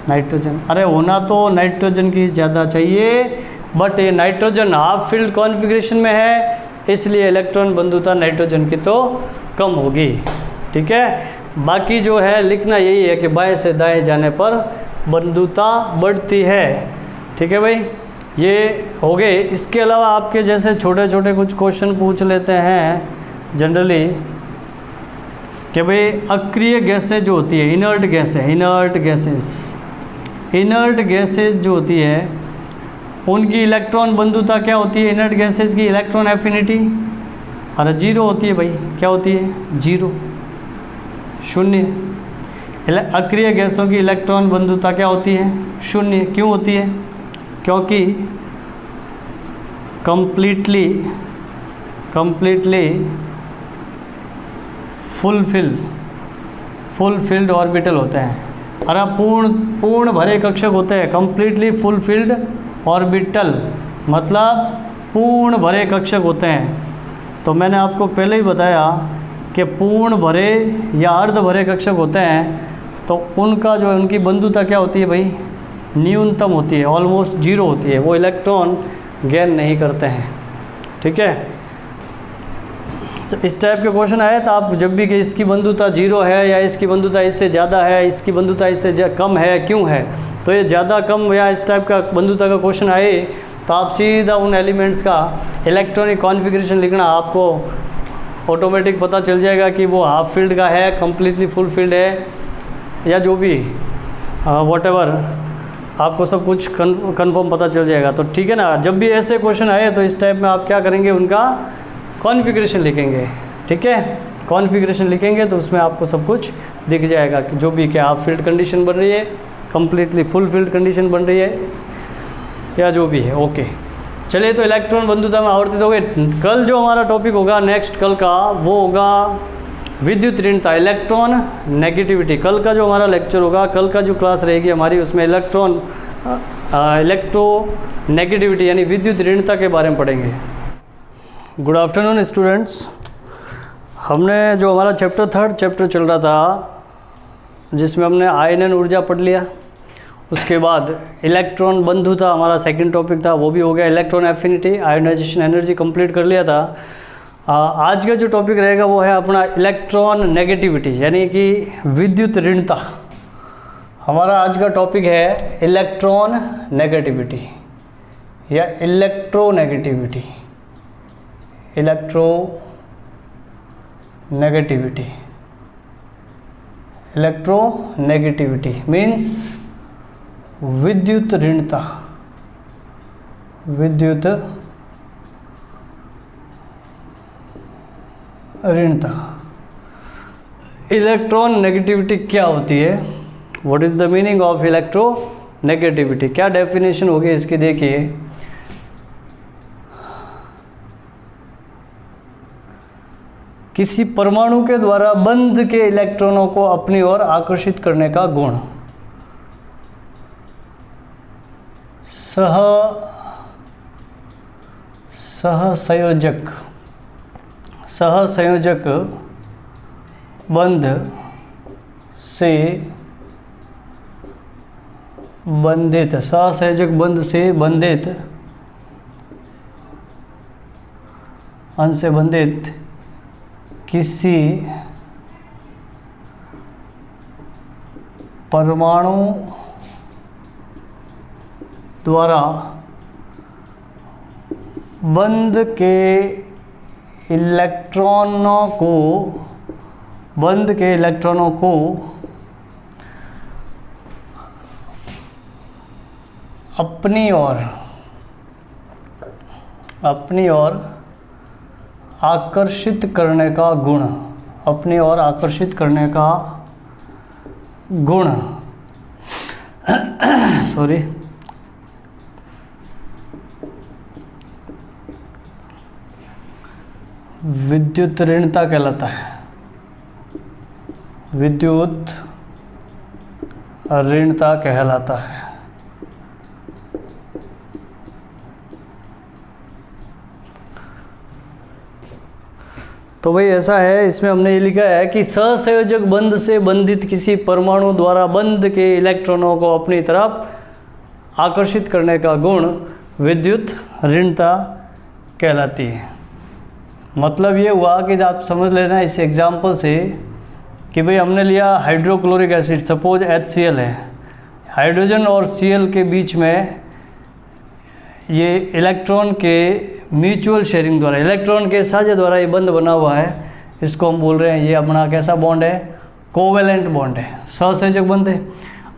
nitrogen. अरे होना तो नाइट्रोजन की ज़्यादा चाहिए, बट ये नाइट्रोजन हाफ फील्ड कॉन्फ़िगरेशन में है, इसलिए इलेक्ट्रॉन बंधुता नाइट्रोजन की तो कम होगी। ठीक है, बाकी जो है लिखना यही है कि बाएं से दाएं जाने पर बंधुता बढ़ती है। ठीक है भाई, ये हो गए। इसके अलावा आपके जैसे छोटे छोटे कुछ क्वेश्चन पूछ लेते हैं जनरली कि भाई अक्रिय गैसें जो होती है, इनर्ट गैसें, इनर्ट गैसेस, इनर्ट गैसेस जो होती है उनकी इलेक्ट्रॉन बंधुता क्या होती है, इनर्ट गैसेस की इलेक्ट्रॉन एफिनिटी, अरे जीरो होती है भाई, क्या होती है, जीरो, शून्य। अक्रिय गैसों की इलेक्ट्रॉन बंधुता क्या होती है, शून्य। क्यों होती है, क्योंकि कंप्लीटली फुलफिल्ड ऑर्बिटल होते हैं। अरे पूर्ण भरे कक्षक होते हैं, कंप्लीटली फुलफिल्ड ऑर्बिटल मतलब पूर्ण भरे कक्षक होते हैं। तो मैंने आपको पहले ही बताया कि पूर्ण भरे या अर्ध भरे कक्षक होते हैं तो उनका जो उनकी बंधुता क्या होती है भाई, न्यूनतम होती है, ऑलमोस्ट जीरो होती है, वो इलेक्ट्रॉन गेन नहीं करते हैं। ठीक है, तो इस टाइप के क्वेश्चन आए तो आप जब भी कि इसकी बंधुता जीरो है या इसकी बंधुता इससे ज़्यादा है, इसकी बंधुता इससे कम है, क्यों है, तो ये ज़्यादा कम या इस टाइप का बंधुता का क्वेश्चन आए तो आप सीधा उन एलिमेंट्स का इलेक्ट्रॉनिक कॉन्फ़िगरेशन लिखना, आपको ऑटोमेटिक पता चल जाएगा कि वो हाफ फील्ड का है, कम्प्लीटली फुल फील्ड है, या जो भी व्हाटएवर, आपको सब कुछ कन्फर्म पता चल जाएगा। तो ठीक है ना, जब भी ऐसे क्वेश्चन आए तो इस टाइप में आप क्या करेंगे, उनका कॉन्फ़िगरेशन लिखेंगे। ठीक है, कॉन्फ़िगरेशन लिखेंगे तो उसमें आपको सब कुछ दिख जाएगा कि जो भी क्या हाफ फील्ड कंडीशन बन रही है, कम्प्लीटली फुल फील्ड कंडीशन बन रही है, या जो भी है। ओके, चलिए, तो इलेक्ट्रॉन बंधुता में आवर्तित हो गए। कल जो हमारा टॉपिक होगा नेक्स्ट कल का, वो होगा विद्युत ऋणता, इलेक्ट्रॉन नेगेटिविटी। कल का जो हमारा लेक्चर होगा, कल का जो क्लास रहेगी हमारी, उसमें इलेक्ट्रो नेगेटिविटी यानी विद्युत ऋणता के बारे में पढ़ेंगे। Good afternoon students. हमने जो हमारा थर्ड चैप्टर चल रहा था, जिसमें हमने आयनन ऊर्जा पढ़ लिया, उसके बाद इलेक्ट्रॉन बंधुता हमारा सेकंड टॉपिक था, वो भी हो गया। Electron affinity, ionisation energy complete कर लिया था। आज का जो टॉपिक रहेगा वो है अपना इलेक्ट्रॉन नेगेटिविटी यानी कि विद्युत ऋणता। हमारा आज का टॉपिक है इलेक्ट्रॉन नेगेटिविटी या इलेक्ट्रोनेगेटिविटी। इलेक्ट्रोनेगेटिविटी मीन्स विद्युत ऋणता, विद्युत ऋणता। इलेक्ट्रॉन नेगेटिविटी क्या होती है, what is the meaning of electronegativity, क्या डेफिनेशन होगी इसकी, देखिए। किसी परमाणु के द्वारा बंध के इलेक्ट्रॉनों को अपनी ओर आकर्षित करने का गुण। सहसंयोजक बंध से बंधित, सहसंयोजक बंध से बंधित, अंश से बंधित किसी परमाणु द्वारा बंध के इलेक्ट्रॉनों को अपनी ओर आकर्षित करने का गुण, अपनी ओर आकर्षित करने का गुण सॉरी विद्युत ऋणता कहलाता है। विद्युत ऋणता कहलाता है। तो भाई ऐसा है, इसमें हमने ये लिखा है कि सहसंयोजक बंध से बंधित किसी परमाणु द्वारा बंध के इलेक्ट्रॉनों को अपनी तरफ आकर्षित करने का गुण विद्युत ऋणता कहलाती है। मतलब ये हुआ कि आप समझ लेना इस एग्जाम्पल से कि भाई हमने लिया हाइड्रोक्लोरिक एसिड, सपोज HCl है, हाइड्रोजन और Cl के बीच में ये इलेक्ट्रॉन के म्यूचुअल शेयरिंग द्वारा, इलेक्ट्रॉन के साझे द्वारा ये बंध बना हुआ है। इसको हम बोल रहे हैं ये अपना कैसा बॉन्ड है, कोवेलेंट बॉन्ड है, सहसंयोजक बंध है।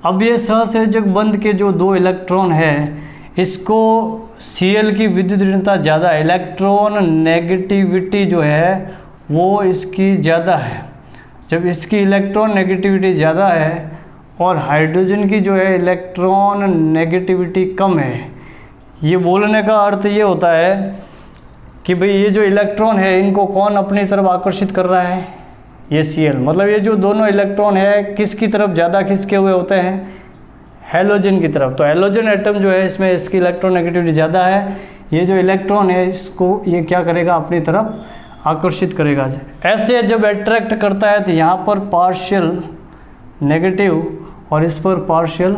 अब ये सहसंयोजक बंध के जो दो इलेक्ट्रॉन है, इसको Cl की विद्युत ऋणता ज़्यादा है, इलेक्ट्रॉन नेगेटिविटी जो है वो इसकी ज़्यादा है। जब इसकी इलेक्ट्रॉन नेगेटिविटी ज़्यादा है और हाइड्रोजन की जो है इलेक्ट्रॉन नेगेटिविटी कम है, ये बोलने का अर्थ ये होता है कि भाई ये जो इलेक्ट्रॉन है इनको कौन अपनी तरफ आकर्षित कर रहा है, ये Cl। मतलब ये जो दोनों इलेक्ट्रॉन है किसकी तरफ ज़्यादा खिसके हुए होते हैं, हैलोजन की तरफ। तो हैलोजन एटम जो है इसमें इसकी इलेक्ट्रॉन नेगेटिविटी ज़्यादा है, ये जो इलेक्ट्रॉन है इसको ये क्या करेगा, अपनी तरफ आकर्षित करेगा। ऐसे जब अट्रैक्ट करता है तो यहाँ पर पार्शियल नेगेटिव और इस पर पार्शियल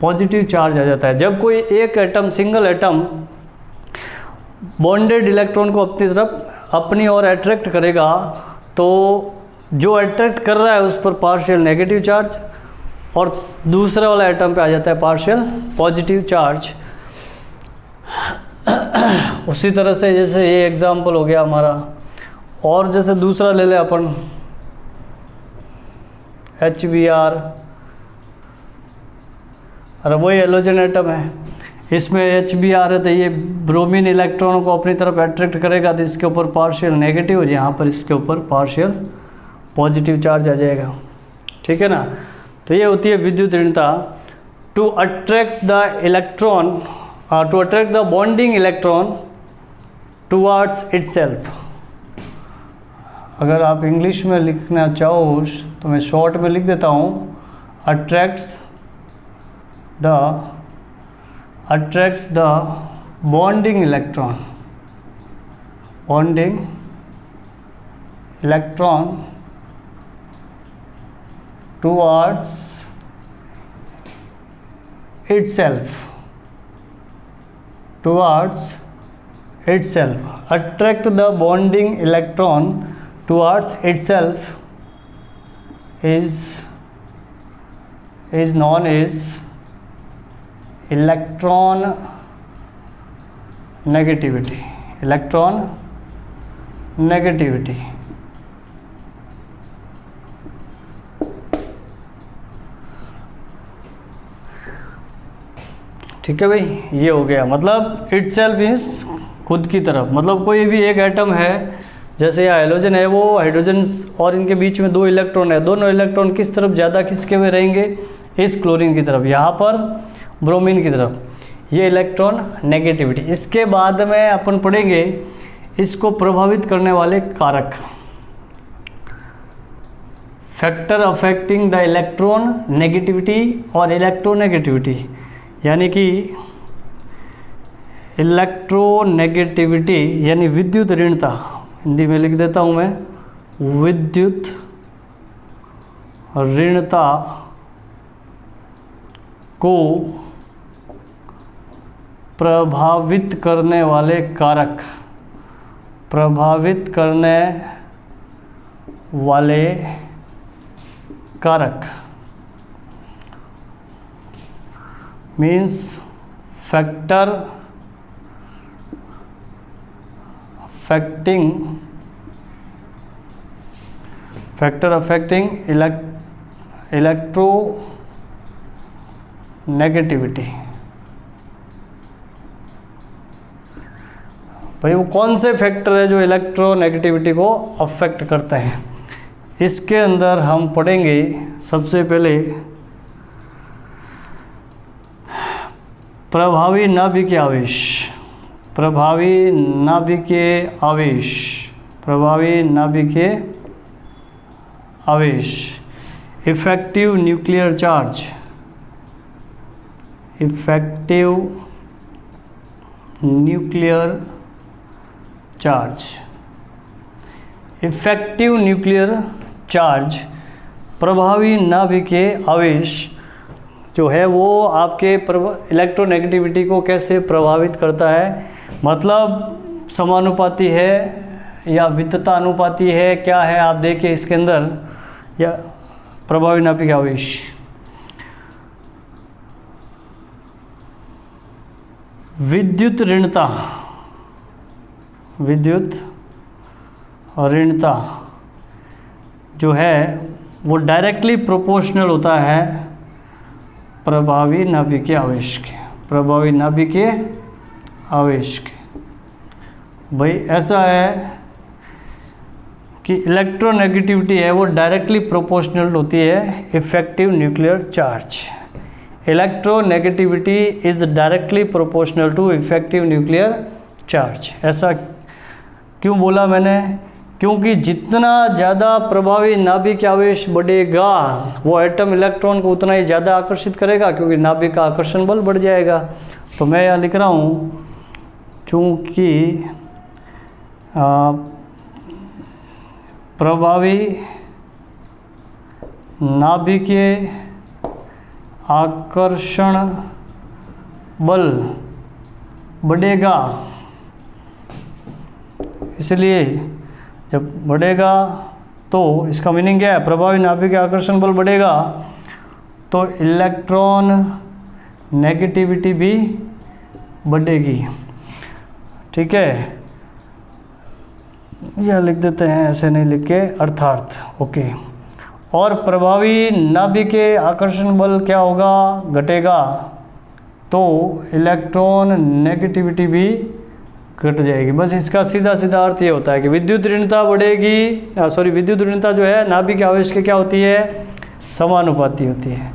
पॉजिटिव चार्ज आ जाता है। जब कोई एक atom, single atom bonded electron को अपनी तरफ अपनी ओर अट्रैक्ट करेगा तो जो अट्रैक्ट कर रहा है उस पर पार्शियल नेगेटिव चार्ज और दूसरे वाला एटम पे आ जाता है पार्शियल पॉजिटिव चार्ज। उसी तरह से जैसे ये एग्जाम्पल हो गया हमारा, और जैसे दूसरा ले ले अपन HBr, और वही हैलोजन एटम है, इसमें HBr है तो ये ब्रोमीन इलेक्ट्रॉनों को अपनी तरफ अट्रैक्ट करेगा तो इसके ऊपर पार्शियल नेगेटिव और यहाँ पर इसके ऊपर पार्शियल पॉजिटिव चार्ज आ जाएगा। ठीक है ना। तो ये होती है विद्युत ऋणता। To attract the electron, to attract the bonding electron towards itself. अगर आप इंग्लिश में लिखना चाहो तो मैं शॉर्ट में लिख देता हूँ, attracts the bonding electron towards itself, attract the bonding electron towards itself is known as electron negativity. ठीक है भाई, ये हो गया। मतलब इटसेल्फ इज खुद की तरफ, मतलब कोई भी एक एटम है, जैसे यह हाइड्रोजन है, वो हाइड्रोजन और इनके बीच में दो इलेक्ट्रॉन है, दोनों इलेक्ट्रॉन किस तरफ ज़्यादा खिसके हुए रहेंगे, इस क्लोरीन की तरफ, यहाँ पर ब्रोमीन की तरफ। ये इलेक्ट्रॉन नेगेटिविटी। इसके बाद में अपन पढ़ेंगे इसको प्रभावित करने वाले कारक, factor affecting the electron negativity और इलेक्ट्रोनेगेटिविटी। यानी कि इलेक्ट्रोनेगेटिविटी यानी विद्युत ऋणता, हिंदी में लिख देता हूँ मैं, विद्युत ऋणता को प्रभावित करने वाले कारक, means factor affecting electro negativity. भाई वो कौन से फैक्टर है जो इलेक्ट्रोनेगेटिविटी को अफेक्ट करते हैं। इसके अंदर हम पढ़ेंगे सबसे पहले प्रभावी नाभिकीय आवेश, प्रभावी नाभिकीय आवेश, प्रभावी नाभिकीय आवेश, effective nuclear charge, effective nuclear charge, effective nuclear charge, प्रभावी नाभिकीय आवेश जो है वो आपके इलेक्ट्रोनेगेटिविटी को कैसे प्रभावित करता है, मतलब समानुपाती है या वित्तता अनुपाती है, क्या है आप देखिए इसके अंदर, या प्रभावी नाभिकीय आवेश। विद्युत ऋणता, विद्युत ऋणता जो है वो डायरेक्टली प्रोपोर्शनल होता है प्रभावी नाभिकीय आवेश के, प्रभावी नाभिकीय आवेश के। भाई ऐसा है कि इलेक्ट्रोनेगेटिविटी है वो डायरेक्टली प्रोपोर्शनल होती है effective nuclear charge. Electronegativity is directly proportional to effective nuclear charge. ऐसा क्यों बोला मैंने? क्योंकि जितना ज़्यादा प्रभावी नाभिकीय आवेश बढ़ेगा वो एटम इलेक्ट्रॉन को उतना ही ज़्यादा आकर्षित करेगा, क्योंकि नाभिक का आकर्षण बल बढ़ जाएगा। तो मैं यहाँ लिख रहा हूँ चूँकि प्रभावी नाभिकीय आकर्षण बल बढ़ेगा, इसलिए जब बढ़ेगा तो इसका मीनिंग क्या है? प्रभावी नाभिकीय आकर्षण बल बढ़ेगा तो इलेक्ट्रॉन नेगेटिविटी भी बढ़ेगी। ठीक है, यह लिख देते हैं, ऐसे नहीं लिख के, अर्थात ओके। और प्रभावी नाभिकीय आकर्षण बल क्या होगा? घटेगा, तो इलेक्ट्रॉन नेगेटिविटी भी घट जाएगी। बस इसका सीधा सीधा अर्थ ये होता है कि विद्युत ऋणता बढ़ेगी, विद्युत ऋणता जो है नाभिकीय आवेश के क्या होती है? समानुपाती होती है।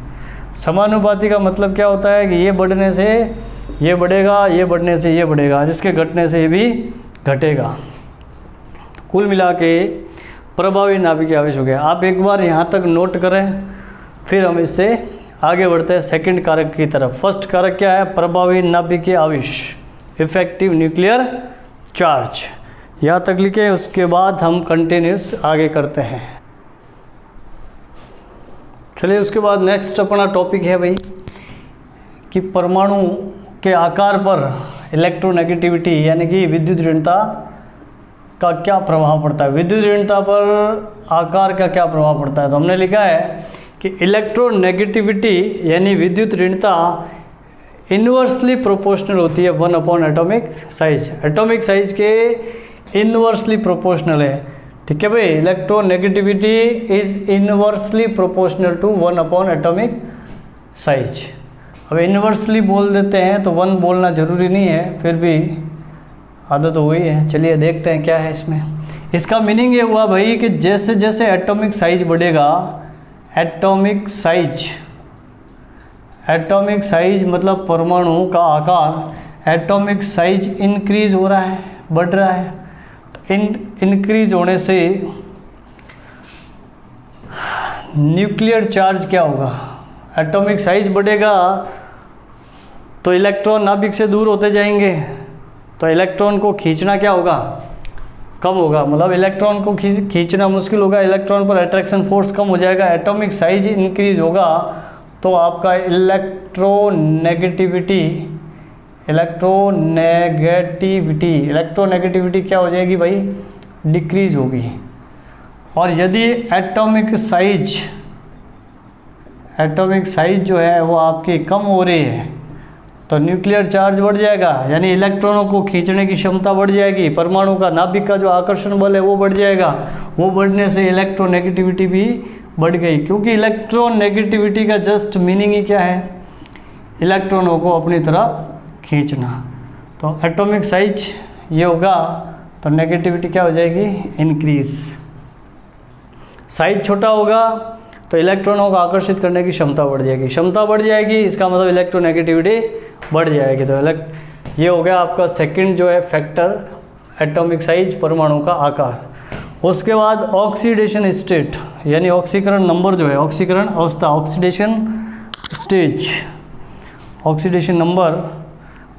समानुपाती का मतलब क्या होता है कि ये बढ़ने से ये बढ़ेगा, ये बढ़ने से ये बढ़ेगा, जिसके घटने से ये भी घटेगा। कुल मिला के प्रभावी नाभिकीय आवेश हो गया। आप एक बार यहाँ तक नोट करें, फिर हम इससे आगे बढ़ते हैं सेकंड कारक की तरफ। फर्स्ट कारक क्या है? प्रभावी नाभिकीय आवेश, इफेक्टिव न्यूक्लियर चार्ज। यहाँ तक लिखे, उसके बाद हम कंटिन्यूस आगे करते हैं। चलिए, उसके बाद नेक्स्ट अपना टॉपिक है भाई कि परमाणु के आकार पर इलेक्ट्रोनेगेटिविटी यानी कि विद्युत ऋणता का क्या प्रभाव पड़ता है। विद्युत ऋणता पर आकार का क्या प्रभाव पड़ता है? तो हमने लिखा है कि इलेक्ट्रोनेगेटिविटी यानी विद्युत ऋणता इन्वर्सली प्रोपोर्शनल होती है 1 upon atomic size. Atomic size के इन्वर्सली प्रोपोर्शनल है। ठीक है भाई, electronegativity is inversely proportional to 1 upon atomic size. अब इन्वर्सली बोल देते हैं तो 1 बोलना ज़रूरी नहीं है, फिर भी आदत हो गई है। चलिए देखते हैं क्या है इसमें। इसका मीनिंग ये हुआ भाई कि जैसे जैसे एटॉमिक साइज बढ़ेगा, एटॉमिक साइज मतलब परमाणु का आकार, एटॉमिक साइज इंक्रीज हो रहा है, बढ़ रहा है। तो इंक्रीज होने से न्यूक्लियर चार्ज क्या होगा? एटॉमिक साइज बढ़ेगा तो इलेक्ट्रॉन नाभिक से दूर होते जाएंगे, तो इलेक्ट्रॉन को खींचना क्या होगा? कम होगा। मतलब इलेक्ट्रॉन को खींचना मुश्किल होगा, इलेक्ट्रॉन पर अट्रैक्शन फोर्स कम हो जाएगा। एटॉमिक साइज इंक्रीज होगा तो आपका इलेक्ट्रोनेगेटिविटी क्या हो जाएगी भाई? डिक्रीज होगी। और यदि एटॉमिक साइज जो है वो आपकी कम हो रही है तो न्यूक्लियर चार्ज बढ़ जाएगा, यानी इलेक्ट्रॉनों को खींचने की क्षमता बढ़ जाएगी। परमाणु का नाभिक का जो आकर्षण बल है वो बढ़ जाएगा। वो बढ़ने से इलेक्ट्रोनेगेटिविटी भी बढ़ गई, क्योंकि इलेक्ट्रोनेगेटिविटी का जस्ट मीनिंग ही क्या है? इलेक्ट्रॉनों को अपनी तरफ खींचना। तो एटॉमिक साइज ये होगा तो नेगेटिविटी क्या हो जाएगी? इंक्रीज। साइज छोटा होगा तो इलेक्ट्रॉनों को आकर्षित करने की क्षमता बढ़ जाएगी, क्षमता बढ़ जाएगी, इसका मतलब इलेक्ट्रोनेगेटिविटी बढ़ जाएगी। तो ये हो गया आपका सेकंड जो है फैक्टर, एटॉमिक साइज, परमाणु का आकार। उसके बाद ऑक्सीडेशन स्टेट यानी ऑक्सीकरण नंबर जो है, ऑक्सीकरण अवस्था, ऑक्सीडेशन स्टेज, ऑक्सीडेशन नंबर,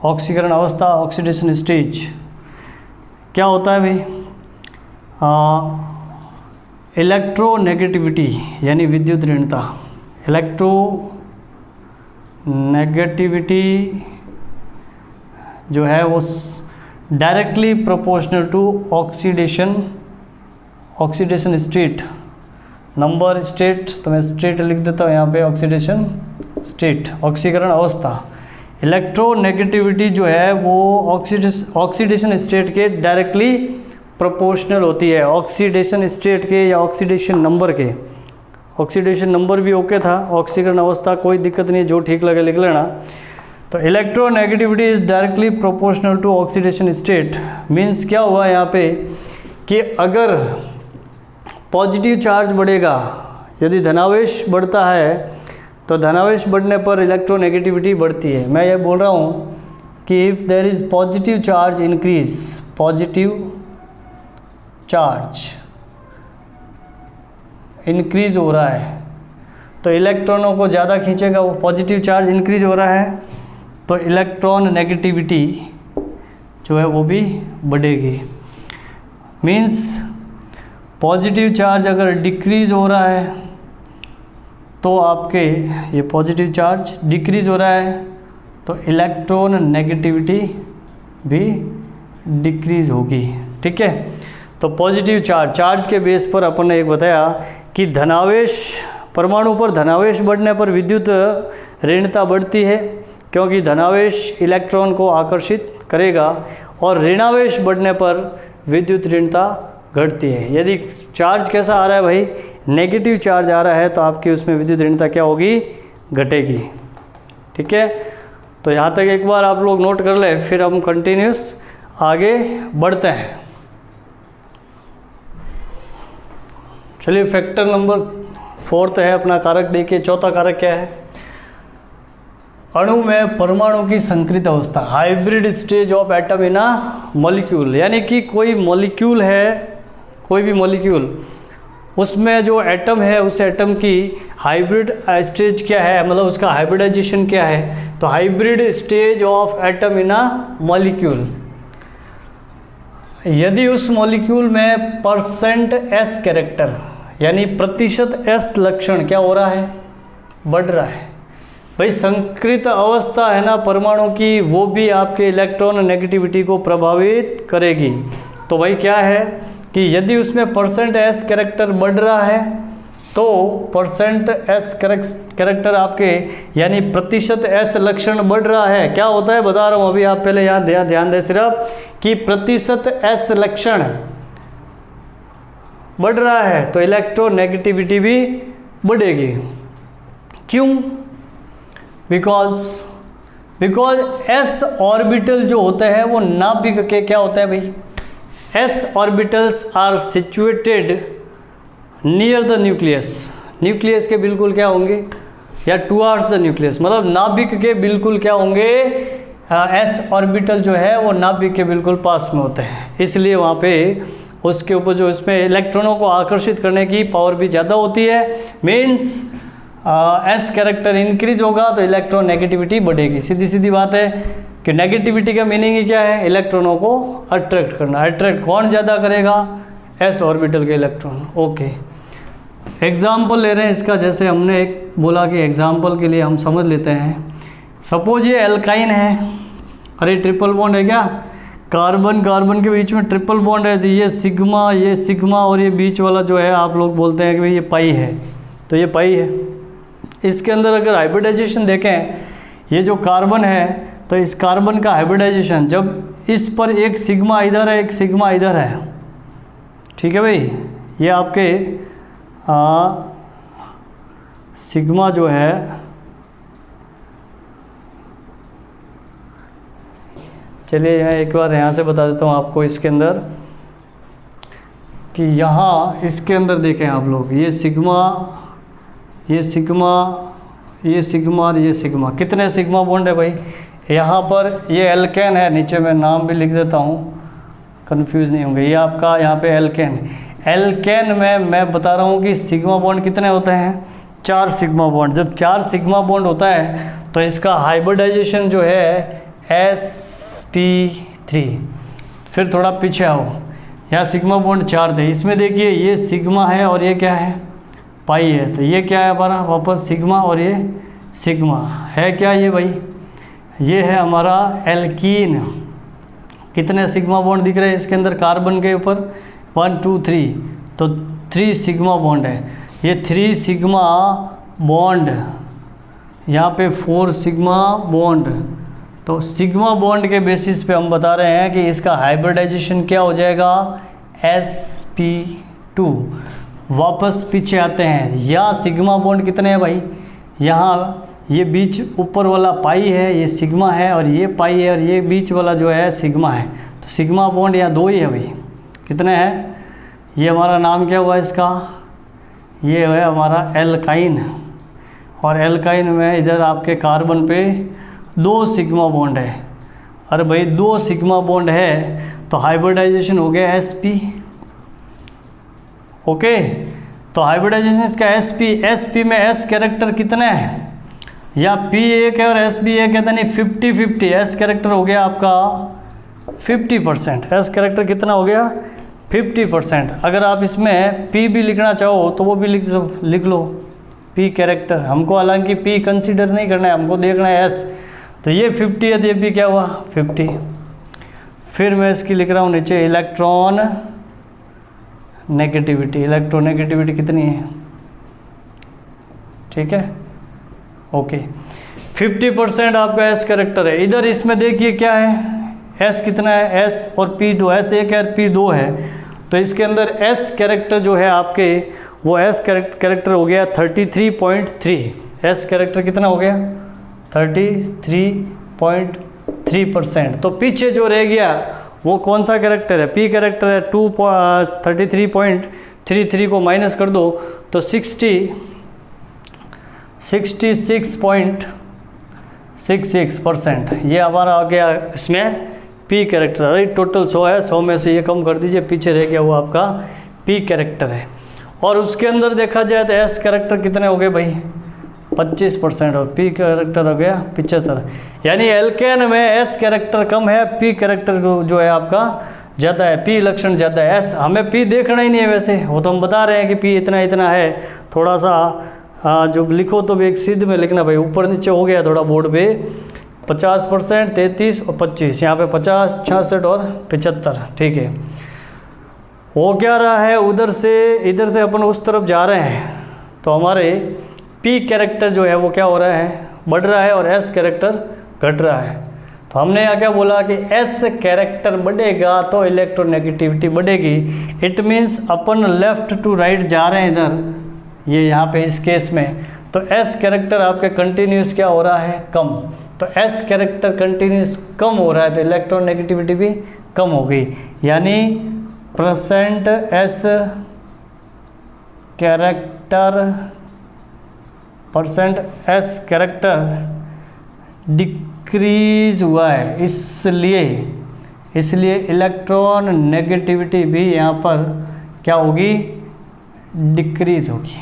ऑक्सीकरण अवस्था, ऑक्सीडेशन स्टेज क्या होता है भाई? इलेक्ट्रोनेगेटिविटी यानी विद्युत ऋणता, इलेक्ट्रोनेगेटिविटी जो है वो directly proportional to oxidation state number, state तो मैं स्टेट लिख देता हूँ यहाँ पे, ऑक्सीडेशन स्टेट, ऑक्सीकरण अवस्था। इलेक्ट्रोनेगेटिविटी जो है वो ऑक्सीडेशन स्टेट के डायरेक्टली प्रोपोर्शनल होती है, ऑक्सीडेशन स्टेट के या ऑक्सीडेशन नंबर के। ऑक्सीडेशन नंबर भी ओके था, ऑक्सीकरण अवस्था कोई दिक्कत नहीं, जो ठीक लगे लिख लेना। तो electronegativity is directly proportional to oxidation state. Means क्या हुआ यहाँ पे कि अगर पॉजिटिव चार्ज बढ़ेगा, यदि धनावेश बढ़ता है तो धनावेश बढ़ने पर इलेक्ट्रोनेगेटिविटी बढ़ती है। मैं ये बोल रहा हूँ कि if there is positive charge increase, positive charge increase हो रहा है तो इलेक्ट्रॉनों को ज़्यादा खींचेगा, वो पॉजिटिव चार्ज इंक्रीज हो रहा है तो इलेक्ट्रॉन नेगेटिविटी जो है वो भी बढ़ेगी। मीन्स पॉजिटिव चार्ज अगर डिक्रीज हो रहा है तो आपके ये पॉजिटिव चार्ज डिक्रीज हो रहा है तो इलेक्ट्रॉन नेगेटिविटी भी डिक्रीज होगी। ठीक है, तो पॉजिटिव चार्ज के बेस पर अपन ने एक बताया कि धनावेश, परमाणु पर धनावेश बढ़ने पर विद्युत ऋणता बढ़ती है क्योंकि धनावेश इलेक्ट्रॉन को आकर्षित करेगा और ऋणावेश बढ़ने पर विद्युत ऋणता घटती है। यदि चार्ज कैसा आ रहा है भाई, नेगेटिव चार्ज आ रहा है तो आपकी उसमें विद्युत ऋणता क्या होगी, घटेगी। ठीक है, तो यहाँ तक एक बार आप लोग नोट कर ले, फिर हम कंटिन्यूस आगे बढ़ते हैं। चलिए फैक्टर नंबर 4 है अपना कारक। देखिए चौथा कारक क्या है? अणु में परमाणु की संकृत अवस्था, hybrid stage of atom in a molecule. यानी कि कोई मॉलिक्यूल है, कोई भी मॉलिक्यूल, उसमें जो एटम है उस एटम की हाइब्रिड स्टेज क्या है, मतलब उसका हाइब्रिडाइजेशन क्या है। तो hybrid stage of atom in a molecule, यदि उस मॉलिक्यूल में परसेंट एस कैरेक्टर यानी प्रतिशत एस लक्षण क्या हो रहा है, बढ़ रहा है। भाई संकृत अवस्था है ना परमाणु की, वो भी आपके इलेक्ट्रॉन नेगेटिविटी को प्रभावित करेगी। तो भाई क्या है कि यदि उसमें परसेंट एस कैरेक्टर बढ़ रहा है तो परसेंट एस कैरेक्टर आपके यानी प्रतिशत एस लक्षण बढ़ रहा है। क्या होता है बता रहा हूँ अभी, आप पहले यहाँ ध्यान दें सिर्फ कि प्रतिशत एस लक्षण बढ़ रहा है तो इलेक्ट्रोनेगेटिविटी भी बढ़ेगी। क्यों? बिकॉज एस ऑर्बिटल जो होते हैं वो नाभिक के क्या होता है भाई, s orbitals are situated near the nucleus. Nucleus के बिल्कुल क्या होंगे, या टुवार्ड्स द न्यूक्लियस, मतलब नाभिक के बिल्कुल क्या होंगे, एस ऑर्बिटल जो है वो नाभिक के बिल्कुल पास में होते हैं। इसलिए वहाँ पे उसके ऊपर जो इसमें इलेक्ट्रॉनों को आकर्षित करने की पावर भी ज़्यादा होती है। मीन्स एस कैरेक्टर इंक्रीज होगा तो इलेक्ट्रॉन नेगेटिविटी बढ़ेगी। सीधी सीधी बात है कि नेगेटिविटी का मीनिंग ही क्या है, इलेक्ट्रॉनों को अट्रैक्ट करना। अट्रैक्ट कौन ज़्यादा करेगा, एस ऑर्बिटल के इलेक्ट्रॉन। ओके, एग्जाम्पल ले रहे हैं इसका। जैसे हमने एक बोला कि एग्जाम्पल के लिए हम समझ लेते हैं। सपोज ये एल्काइन है, अरे ट्रिपल बॉन्ड है क्या, कार्बन कार्बन के बीच में ट्रिपल बॉन्ड है, तो ये सिग्मा और ये बीच वाला जो है आप लोग बोलते हैं कि भाई ये पाई है, तो ये पाई है। इसके अंदर अगर हाइब्रिडाइजेशन देखें, ये जो कार्बन है तो इस कार्बन का हाइब्रिडाइजेशन जब इस पर एक सिग्मा इधर है एक सिग्मा इधर है, ठीक है भाई, ये आपके सिग्मा जो है चलिए यहाँ एक बार यहाँ से बता देता हूँ आपको इसके अंदर कि यहाँ इसके अंदर देखें आप लोग, ये सिग्मा, ये सिग्मा, ये सिग्मा और ये सिग्मा, कितने सिग्मा बॉन्ड है भाई? यहाँ पर ये एल्केन है, नीचे मैं नाम भी लिख देता हूँ, कंफ्यूज नहीं होंगे। ये आपका यहाँ पे एल्केन, एल्केन में मैं बता रहा हूँ कि सिग्मा बॉन्ड कितने होते हैं? 4 सिग्मा बॉन्ड। जब 4 सिग्मा बॉन्ड होता है तो इसका हाइब्रिडाइजेशन जो है sp3। फिर थोड़ा पीछे आओ, यहाँ सिग्मा बॉन्ड 4 थे, इसमें देखिए ये सिग्मा है और ये क्या है? पाई है। तो ये क्या है हमारा? वापस सिग्मा और ये सिग्मा है क्या ये भाई? ये है हमारा एल्कीन। कितने सिग्मा बॉन्ड दिख रहे हैं इसके अंदर कार्बन के ऊपर? 1 2 3, तो 3 सिग्मा बॉन्ड है। ये 3 सिग्मा बॉन्ड, यहाँ पे 4 सिग्मा बॉन्ड। तो सिग्मा बॉन्ड के बेसिस पे हम बता रहे हैं कि इसका हाइब्रिडाइजेशन क्या हो जाएगा? sp2। वापस पीछे आते हैं, यहाँ सिग्मा बॉन्ड कितने हैं भाई? यहाँ ये बीच ऊपर वाला पाई है, ये सिग्मा है, और ये पाई है, और ये बीच वाला जो है सिग्मा है। तो सिग्मा बॉन्ड यहाँ 2 ही है भाई। कितने हैं? ये हमारा नाम क्या हुआ इसका? ये है हमारा एल्काइन। और एल्काइन में इधर आपके कार्बन पे 2 सिग्मा बॉन्ड है। अरे भाई 2 सिग्मा बॉन्ड है तो हाइब्रिडाइजेशन हो गया sp। ओके, तो हाइब्रिडाइजेशन इसका sp में s कैरेक्टर कितने हैं? या p एक है और sp एक है, यानी 50-50। s कैरेक्टर हो गया आपका 50%। s कैरेक्टर कितना हो गया? 50%। अगर आप इसमें p भी लिखना चाहो तो वो भी लिख लो, p कैरेक्टर। हमको हालांकि p कंसीडर नहीं करना है, हमको देखना है s। तो ये 50 है तो ये भी क्या हुआ? 50। फिर मैं इसकी लिख रहा हूँ नीचे इलेक्ट्रॉन नेगेटिविटी। इलेक्ट्रोनेगेटिविटी कितनी है? ठीक है, ओके। 50% आपका s कैरेक्टर है। इधर इसमें देखिए क्या है? s कितना है? s और p2, s एक है और p2 है। तो इसके अंदर s कैरेक्टर जो है आपके, वो s कैरेक्टर हो गया 33.3। s कैरेक्टर कितना हो गया? 33.3%। तो पीछे जो रह गया वो कौन सा कैरेक्टर है? p कैरेक्टर है। 33.33 को माइनस कर दो तो 66.66%। ये हमारा आ गया इसमें p कैरेक्टर। अरे टोटल 100 है, 100 में से ये कम कर दीजिए, पीछे रह गया वो आपका p कैरेक्टर है। और उसके अंदर देखा जाए तो s कैरेक्टर कितने हो गए भाई? 25%। और p कैरेक्टर हो गया 75। यानी एल्केन में s कैरेक्टर कम है, p कैरेक्टर जो है आपका ज़्यादा है, p लक्षण ज़्यादा है। s हमें p देखना ही नहीं है वैसे, वो तो हम बता रहे हैं कि p इतना इतना है। थोड़ा सा जो लिखो तो भी एक सिद्ध में लिखना भाई, ऊपर नीचे हो गया थोड़ा बोर्ड पे। 50%, 33 और 25, यहाँ पे 50, 66 और 75। ठीक है, हो क्या रहा है? उधर से इधर से अपन उस तरफ जा रहे हैं तो हमारे p कैरेक्टर जो है वो क्या हो रहा है? बढ़ रहा है, और s कैरेक्टर घट रहा है। तो हमने यहाँ क्या बोला कि s कैरेक्टर बढ़ेगा तो इलेक्ट्रोनेगेटिविटी बढ़ेगी। इट मीन्स अपन लेफ़्ट टू राइट जा रहे हैं इधर, ये यहाँ पे इस केस में। तो s कैरेक्टर आपके कंटिन्यूस क्या हो रहा है? कम। तो s कैरेक्टर कंटिन्यूस कम हो रहा है तो इलेक्ट्रोनेगेटिविटी भी कम हो गई। यानी परसेंट s कैरेक्टर डिक्रीज हुआ है, इसलिए इलेक्ट्रॉन नेगेटिविटी भी यहाँ पर क्या होगी? डिक्रीज होगी।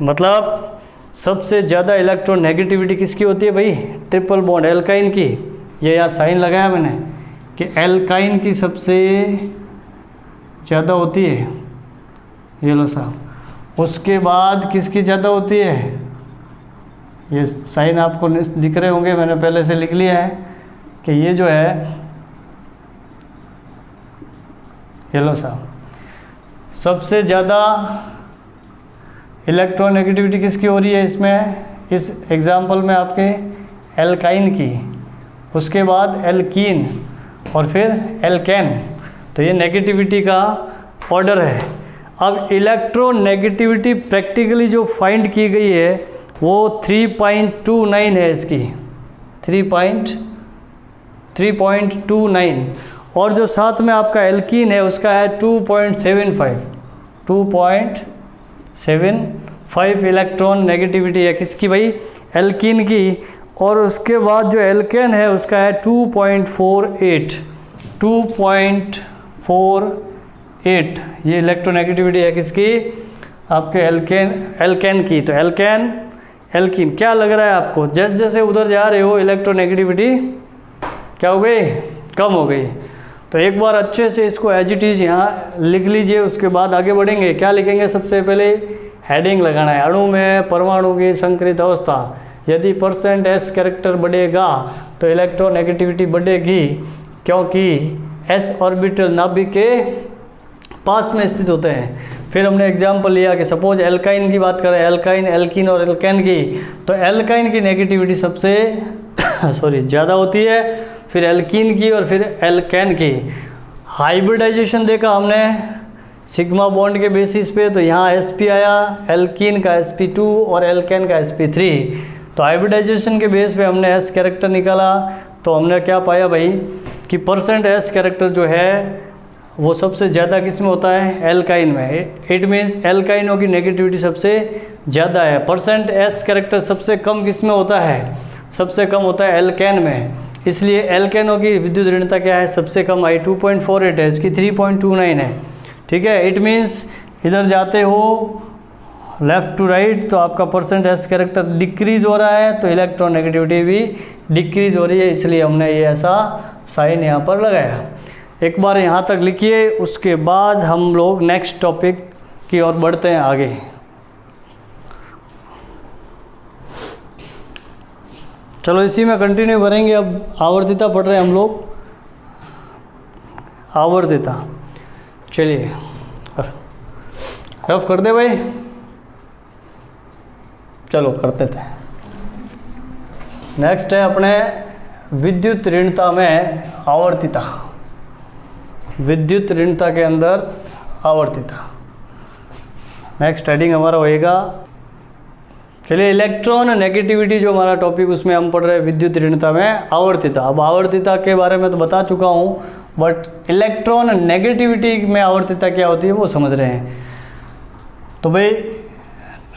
मतलब सबसे ज़्यादा इलेक्ट्रोनेगेटिविटी किसकी होती है भाई? ट्रिपल बॉन्ड एल्काइन की। ये यहाँ साइन लगाया मैंने कि एल्काइन की सबसे ज़्यादा होती है, ये लो साहब। उसके बाद किसकी ज़्यादा होती है? ये साइन आपको दिख रहे होंगे, मैंने पहले से लिख लिया है कि ये जो है, ये लो साहब, सबसे ज़्यादा इलेक्ट्रोनेगेटिविटी किसकी हो रही है इसमें? इस एग्जाम्पल में आपके एल्काइन की, उसके बाद एल्कीन और फिर एल्केन। तो ये नेगेटिविटी का ऑर्डर है। अब इलेक्ट्रोनेगेटिविटी प्रैक्टिकली जो फाइंड की गई है वो 3.29 है इसकी, 3.29। और जो साथ में आपका एल्कीन है उसका है 2.75 इलेक्ट्रॉन नेगेटिविटी है किसकी भाई, एल्कीन की। और उसके बाद जो एल्केन है उसका है 2.48 ये इलेक्ट्रोनेगेटिविटी है किसकी, आपके एल्केन की। तो एल्कीन क्या लग रहा है आपको, जैसे जैसे उधर जा रहे हो इलेक्ट्रोनेगेटिविटी क्या हो गई, कम हो गई। तो एक बार अच्छे से इसको एज इट इज़ यहाँ लिख लीजिए, उसके बाद आगे बढ़ेंगे। क्या लिखेंगे, सबसे पहले हेडिंग लगाना है। अणु में परमाणु की संकरित अवस्था, यदि %s कैरेक्टर बढ़ेगा तो इलेक्ट्रोनेगेटिविटी बढ़ेगी, क्योंकि s ऑर्बिटल नाभिक के पास में स्थित होते हैं। फिर हमने एग्जाम्पल लिया कि सपोज एल्काइन की बात करें, एल्काइन, एल्कीन और एल्केन की, तो एल्काइन की नेगेटिविटी सबसे ज़्यादा होती है, फिर एल्कीन की और फिर एल्केन की। हाइब्रिडाइजेशन देखा हमने सिग्मा बॉन्ड के बेसिस पे, तो यहाँ sp आया, एल्कीन का sp2 और एल्केन का sp3। तो हाइब्रिडाइजेशन के बेस पे हमने s कैरेक्टर निकाला, तो हमने क्या पाया भाई कि %s कैरेक्टर जो है वो सबसे ज़्यादा किस में होता है, एल्काइन में। इट मीन्स एल्काइनों की नेगेटिविटी सबसे ज़्यादा है। %s कैरेक्टर सबसे कम किस में होता है, सबसे कम होता है एल्केन में। इसलिए एल्केनों की विद्युत ऋणता क्या है, सबसे कम आई 2.48 है, इसकी 3.29 है। ठीक है, इट मीन्स इधर जाते हो लेफ़्ट टू राइट तो आपका %s कैरेक्टर डिक्रीज़ हो रहा है, तो इलेक्ट्रॉन नेगेटिविटी भी डिक्रीज़ हो रही है, इसलिए हमने ये ऐसा साइन यहाँ पर लगाया। एक बार यहाँ तक लिखिए, उसके बाद हम लोग नेक्स्ट टॉपिक की ओर बढ़ते हैं आगे। चलो इसी में कंटिन्यू करेंगे। अब आवर्तिता पढ़ रहे हैं हम लोग, आवर्तिता। चलिए रफ कर दे भाई, चलो करते थे। नेक्स्ट है अपने विद्युत ऋणता में आवर्तिता, विद्युत ऋणता के अंदर आवर्तिता। नेक्स्ट हेडिंग हमारा होएगा, चलिए इलेक्ट्रॉन नेगेटिविटी जो हमारा टॉपिक, उसमें हम पढ़ रहे हैं विद्युत ऋणता में आवर्तिता। अब आवर्तिता के बारे में तो बता चुका हूँ, बट इलेक्ट्रॉन नेगेटिविटी में आवर्तिता क्या होती है वो समझ रहे हैं। तो भाई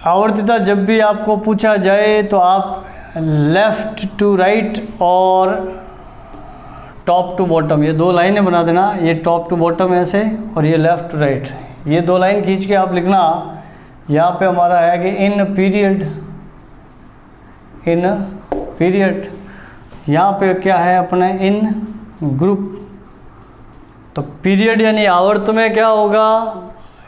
आवर्तिता जब भी आपको पूछा जाए तो आप लेफ़्ट टू राइट और टॉप टू बॉटम ये दो लाइनें बना देना। ये टॉप टू बॉटम ऐसे और ये लेफ़्ट टू राइट, ये दो लाइन खींच के आप लिखना। यहाँ पे हमारा है कि इन पीरियड, यहाँ पे क्या है अपने इन ग्रुप। तो पीरियड यानी आवर्त में क्या होगा,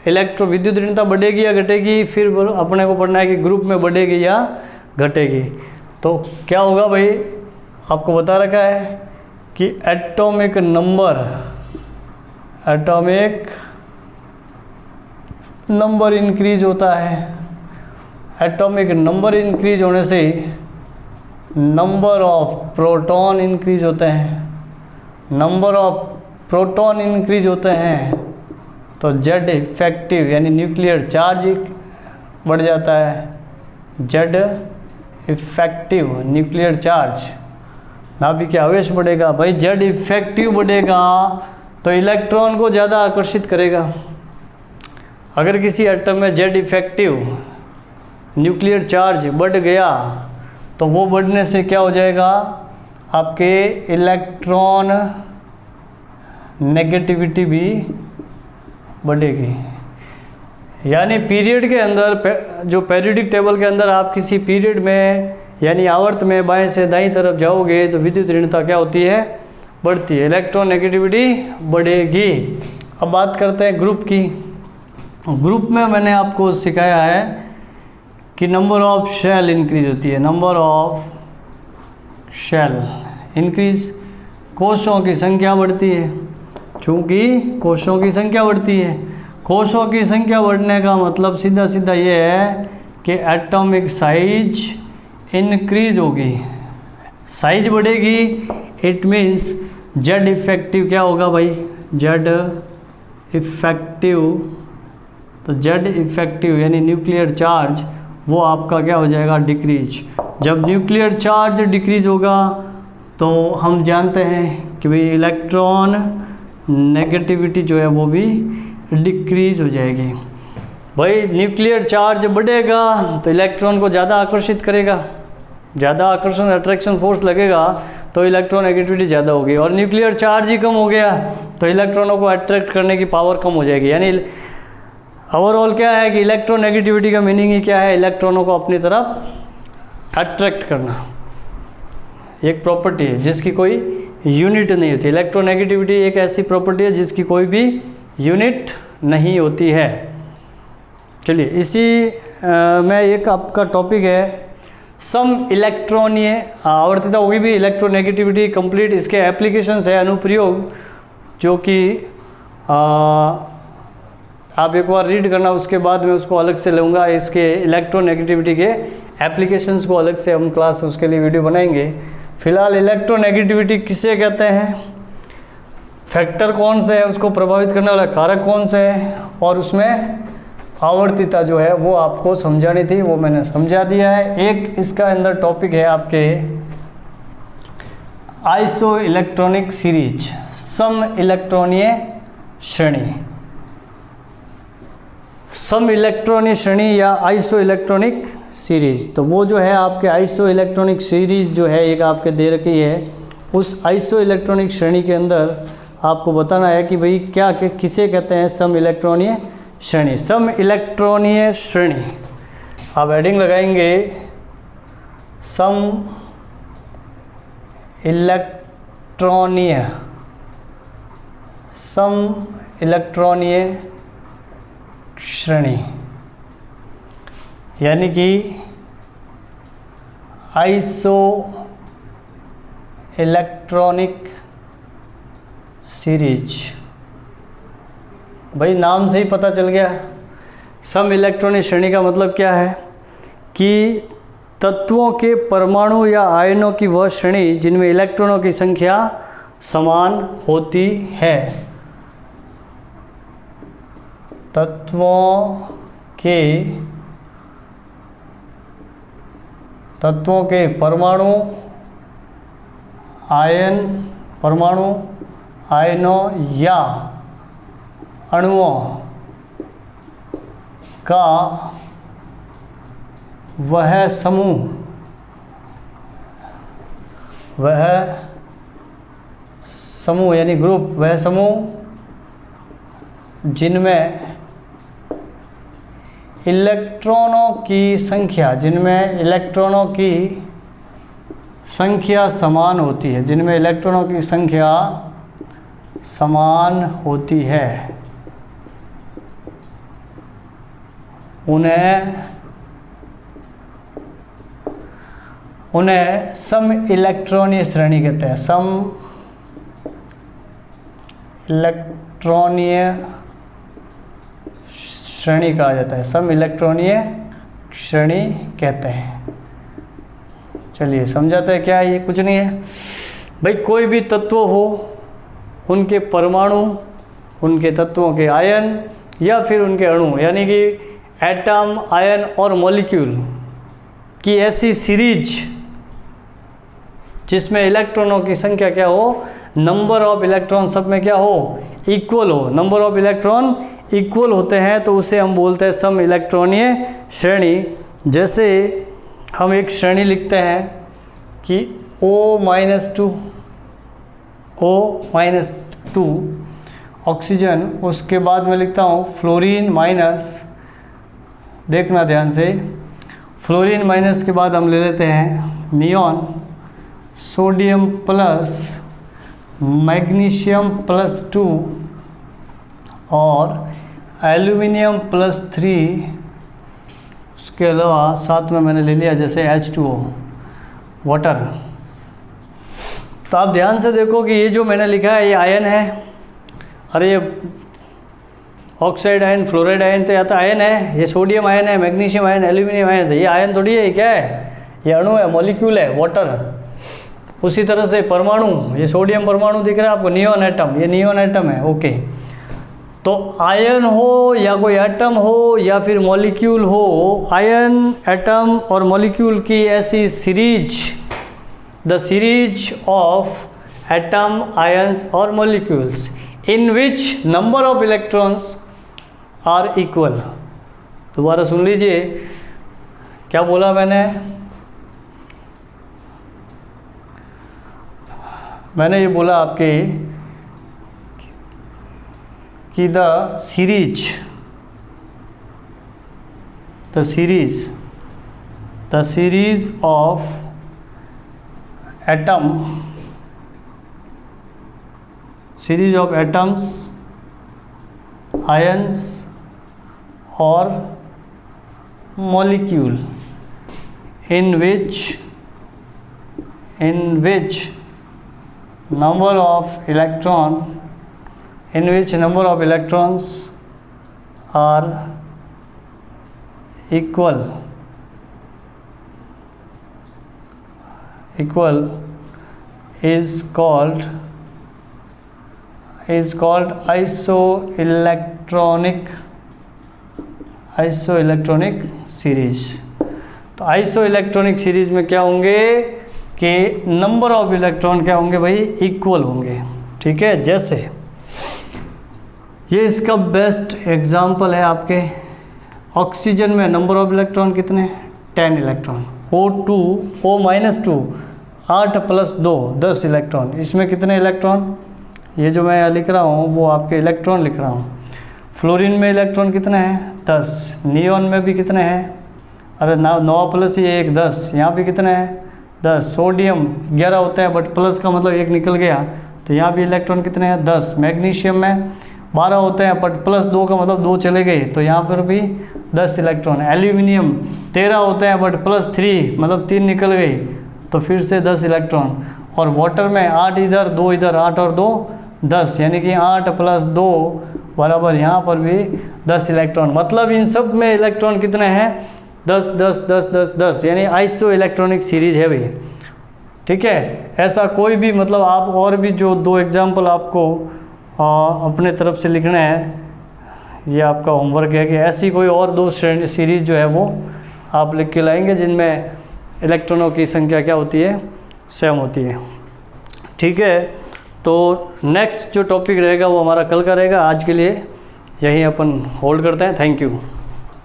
विद्युत ऋणता बढ़ेगी या घटेगी, फिर अपने को पढ़ना है कि ग्रुप में बढ़ेगी या घटेगी। तो क्या होगा भाई, आपको बता रखा है कि एटॉमिक नंबर इंक्रीज होता है। एटॉमिक नंबर इंक्रीज होने से नंबर ऑफ प्रोटॉन इंक्रीज होते हैं। नंबर ऑफ प्रोटॉन इंक्रीज होते हैं तो जेड इफेक्टिव यानी न्यूक्लियर चार्ज बढ़ जाता है। जेड इफेक्टिव न्यूक्लियर चार्ज, नाभिक के आवेश बढ़ेगा। भाई जेड इफेक्टिव बढ़ेगा तो इलेक्ट्रॉन को ज़्यादा आकर्षित करेगा। अगर किसी एटम में जेड इफेक्टिव न्यूक्लियर चार्ज बढ़ गया तो वो बढ़ने से क्या हो जाएगा, आपके इलेक्ट्रॉन नेगेटिविटी भी बढ़ेगी। यानी पीरियड के अंदर, जो पीरियडिक टेबल के अंदर आप किसी पीरियड में यानी आवर्त में बाएं से दाईं तरफ जाओगे तो विद्युत ऋणता क्या होती है, बढ़ती है, इलेक्ट्रॉन नेगेटिविटी बढ़ेगी। अब बात करते हैं ग्रुप की। ग्रुप में मैंने आपको सिखाया है कि नंबर ऑफ शेल इंक्रीज होती है। नंबर ऑफ शेल इंक्रीज, कोषों की संख्या बढ़ती है। चूँकि कोषों की संख्या बढ़ती है, कोषों की संख्या बढ़ने का मतलब सीधा सीधा ये है कि एटॉमिक साइज इंक्रीज होगी, साइज बढ़ेगी। इट मीन्स जेड इफेक्टिव क्या होगा भाई, जेड इफेक्टिव, तो जेड इफेक्टिव यानी न्यूक्लियर चार्ज वो आपका क्या हो जाएगा, डिक्रीज। जब न्यूक्लियर चार्ज डिक्रीज होगा तो हम जानते हैं कि भाई इलेक्ट्रॉन नेगेटिविटी जो है वो भी डिक्रीज हो जाएगी। भाई न्यूक्लियर चार्ज बढ़ेगा तो इलेक्ट्रॉन को ज़्यादा आकर्षित करेगा, ज़्यादा आकर्षण अट्रैक्शन फोर्स लगेगा तो इलेक्ट्रॉन नेगेटिविटी ज़्यादा होगी, और न्यूक्लियर चार्ज ही कम हो गया तो इलेक्ट्रॉनों को अट्रैक्ट करने की पावर कम हो जाएगी। यानी ओवरऑल क्या है कि इलेक्ट्रॉन नेगेटिविटी का मीनिंग ही क्या है, इलेक्ट्रॉनों को अपनी तरफ अट्रैक्ट करना। एक प्रॉपर्टी है जिसकी कोई यूनिट नहीं होती। इलेक्ट्रोनेगेटिविटी एक ऐसी प्रॉपर्टी है जिसकी कोई भी यूनिट नहीं होती है। चलिए इसी में एक आपका टॉपिक है सम इलेक्ट्रॉनीय आवर्तिता होगी भी इलेक्ट्रोनेगेटिविटी कंप्लीट। इसके एप्लीकेशंस है, अनुप्रयोग, जो कि आप एक बार रीड करना, उसके बाद मैं उसको अलग से लूँगा। इसके इलेक्ट्रोनेगेटिविटी के एप्लीकेशंस को अलग से हम क्लास उसके लिए वीडियो बनाएंगे। फिलहाल इलेक्ट्रोनेगेटिविटी किसे कहते हैं, फैक्टर कौन से है, उसको प्रभावित करने वाला कारक कौन से है, और उसमें आवर्तिता जो है वो आपको समझानी थी, वो मैंने समझा दिया है। एक इसका अंदर टॉपिक है आपके आइसो इलेक्ट्रॉनिक सीरीज, सम इलेक्ट्रॉनीय श्रेणी। सम इलेक्ट्रॉनिक श्रेणी या आइसो इलेक्ट्रॉनिक सीरीज, तो वो जो है आपके आइसो इलेक्ट्रॉनिक सीरीज जो है एक आपके दे रखी है, उस आइसो इलेक्ट्रॉनिक श्रेणी के अंदर आपको बताना है कि भाई क्या किसे कहते हैं सम इलेक्ट्रॉनीय श्रेणी। सम इलेक्ट्रॉनीय श्रेणी आप हेडिंग लगाएंगे सम इलेक्ट्रॉनीय, सम इलेक्ट्रॉनीय श्रेणी, यानी कि आइसो इलेक्ट्रॉनिक सीरीज। भाई नाम से ही पता चल गया, सम इलेक्ट्रॉनिक श्रेणी का मतलब क्या है कि तत्वों के परमाणु या आयनों की वह श्रेणी जिनमें इलेक्ट्रॉनों की संख्या समान होती है। तत्वों के परमाणु आयनों या अणुओं का वह समूह यानी ग्रुप, वह समूह जिनमें इलेक्ट्रॉनों की संख्या समान होती है, जिनमें इलेक्ट्रॉनों की संख्या समान होती है, उन्हें सम इलेक्ट्रॉनीय श्रेणी कहते हैं। सम इलेक्ट्रॉनीय श्रेणी कहा जाता है, सम इलेक्ट्रॉनीय श्रेणी कहते हैं। चलिए समझाते हैं क्या है ये, कुछ नहीं है भाई, कोई भी तत्व हो, उनके परमाणु, उनके तत्वों के आयन या फिर उनके अणु, यानी कि एटम, आयन और मॉलिक्यूल की ऐसी सीरीज जिसमें इलेक्ट्रॉनों की संख्या क्या हो, नंबर ऑफ इलेक्ट्रॉन सब में क्या हो, इक्वल हो। नंबर ऑफ इलेक्ट्रॉन इक्वल होते हैं तो उसे हम बोलते हैं सम इलेक्ट्रॉनीय श्रेणी। जैसे हम एक श्रेणी लिखते हैं कि O-2 ऑक्सीजन, उसके बाद मैं लिखता हूँ फ्लोरीन माइनस, देखना ध्यान से, फ्लोरीन माइनस के बाद हम ले लेते हैं neon, sodium plus, magnesium plus 2 और एल्यूमिनियम प्लस 3। उसके अलावा साथ में मैंने ले लिया जैसे H2O, वाटर। तो आप ध्यान से देखो कि ये जो मैंने लिखा है ये आयन है, अरे ये ऑक्साइड आयन, फ्लोराइड आयन तो या तो आयन है, ये सोडियम आयन है, मैग्नीशियम आयन, एल्यूमिनियम आयन, तो ये आयन थोड़ी है, ये क्या है, ये अणु है, मॉलिक्यूल है, वाटर। उसी तरह से परमाणु, ये सोडियम परमाणु दिख रहा है आपको, नियॉन एटम, ये नियॉन एटम है, ओके। तो आयन हो या कोई एटम हो या फिर मॉलिक्यूल हो, आयन, एटम और मॉलिक्यूल की ऐसी series, the series of atom, ions और molecules in which number of electrons are equal. दोबारा सुन लीजिए, क्या बोला मैंने ये बोला आपके कि the series of atoms, ions और molecule in which number of electrons are equal is called isoelectronic series. तो आइसोइलेक्ट्रॉनिक सीरीज में क्या होंगे कि नंबर ऑफ इलेक्ट्रॉन क्या होंगे भाई, इक्वल होंगे। ठीक है, जैसे ये इसका बेस्ट एग्जांपल है आपके ऑक्सीजन में नंबर ऑफ इलेक्ट्रॉन कितने, 10 इलेक्ट्रॉन। O2 O-2 8 + 2 10 electron. इसमें कितने इलेक्ट्रॉन, ये जो मैं लिख रहा हूँ वो आपके इलेक्ट्रॉन लिख रहा हूँ। फ्लोरीन में इलेक्ट्रॉन कितने हैं, 10। नियॉन में भी कितने हैं, अरे 9 + ये 1 10। यहाँ भी कितने हैं, 10। सोडियम 11 होते हैं, बट प्लस का मतलब 1 निकल गया, तो यहाँ भी इलेक्ट्रॉन कितने हैं, 10। मैग्नीशियम में 12 होते हैं, बट +2 का मतलब 2 चले गए, तो यहाँ पर भी 10 इलेक्ट्रॉन। एल्यूमिनियम 13 होते हैं, बट +3 मतलब 3 निकल गए, तो फिर से 10 इलेक्ट्रॉन। और वाटर में 8 इधर 2 इधर, 8 और 2 10, यानी कि 8 + 2 बराबर यहाँ पर भी 10 इलेक्ट्रॉन। मतलब इन सब में इलेक्ट्रॉन कितने हैं, 10 10 10 10 10, यानी आइसो इलेक्ट्रॉनिक सीरीज है भाई। ठीक है, ऐसा कोई भी मतलब आप और भी जो 2 एग्जाम्पल आपको अपने तरफ से लिखने हैं, ये आपका होमवर्क है कि ऐसी कोई और 2 सीरीज जो है वो आप लिख के लाएंगे जिनमें इलेक्ट्रॉनों की संख्या क्या होती है, सेम होती है। ठीक है, तो नेक्स्ट जो टॉपिक रहेगा वो हमारा कल का रहेगा। आज के लिए यहीं अपन होल्ड करते हैं। Thank you.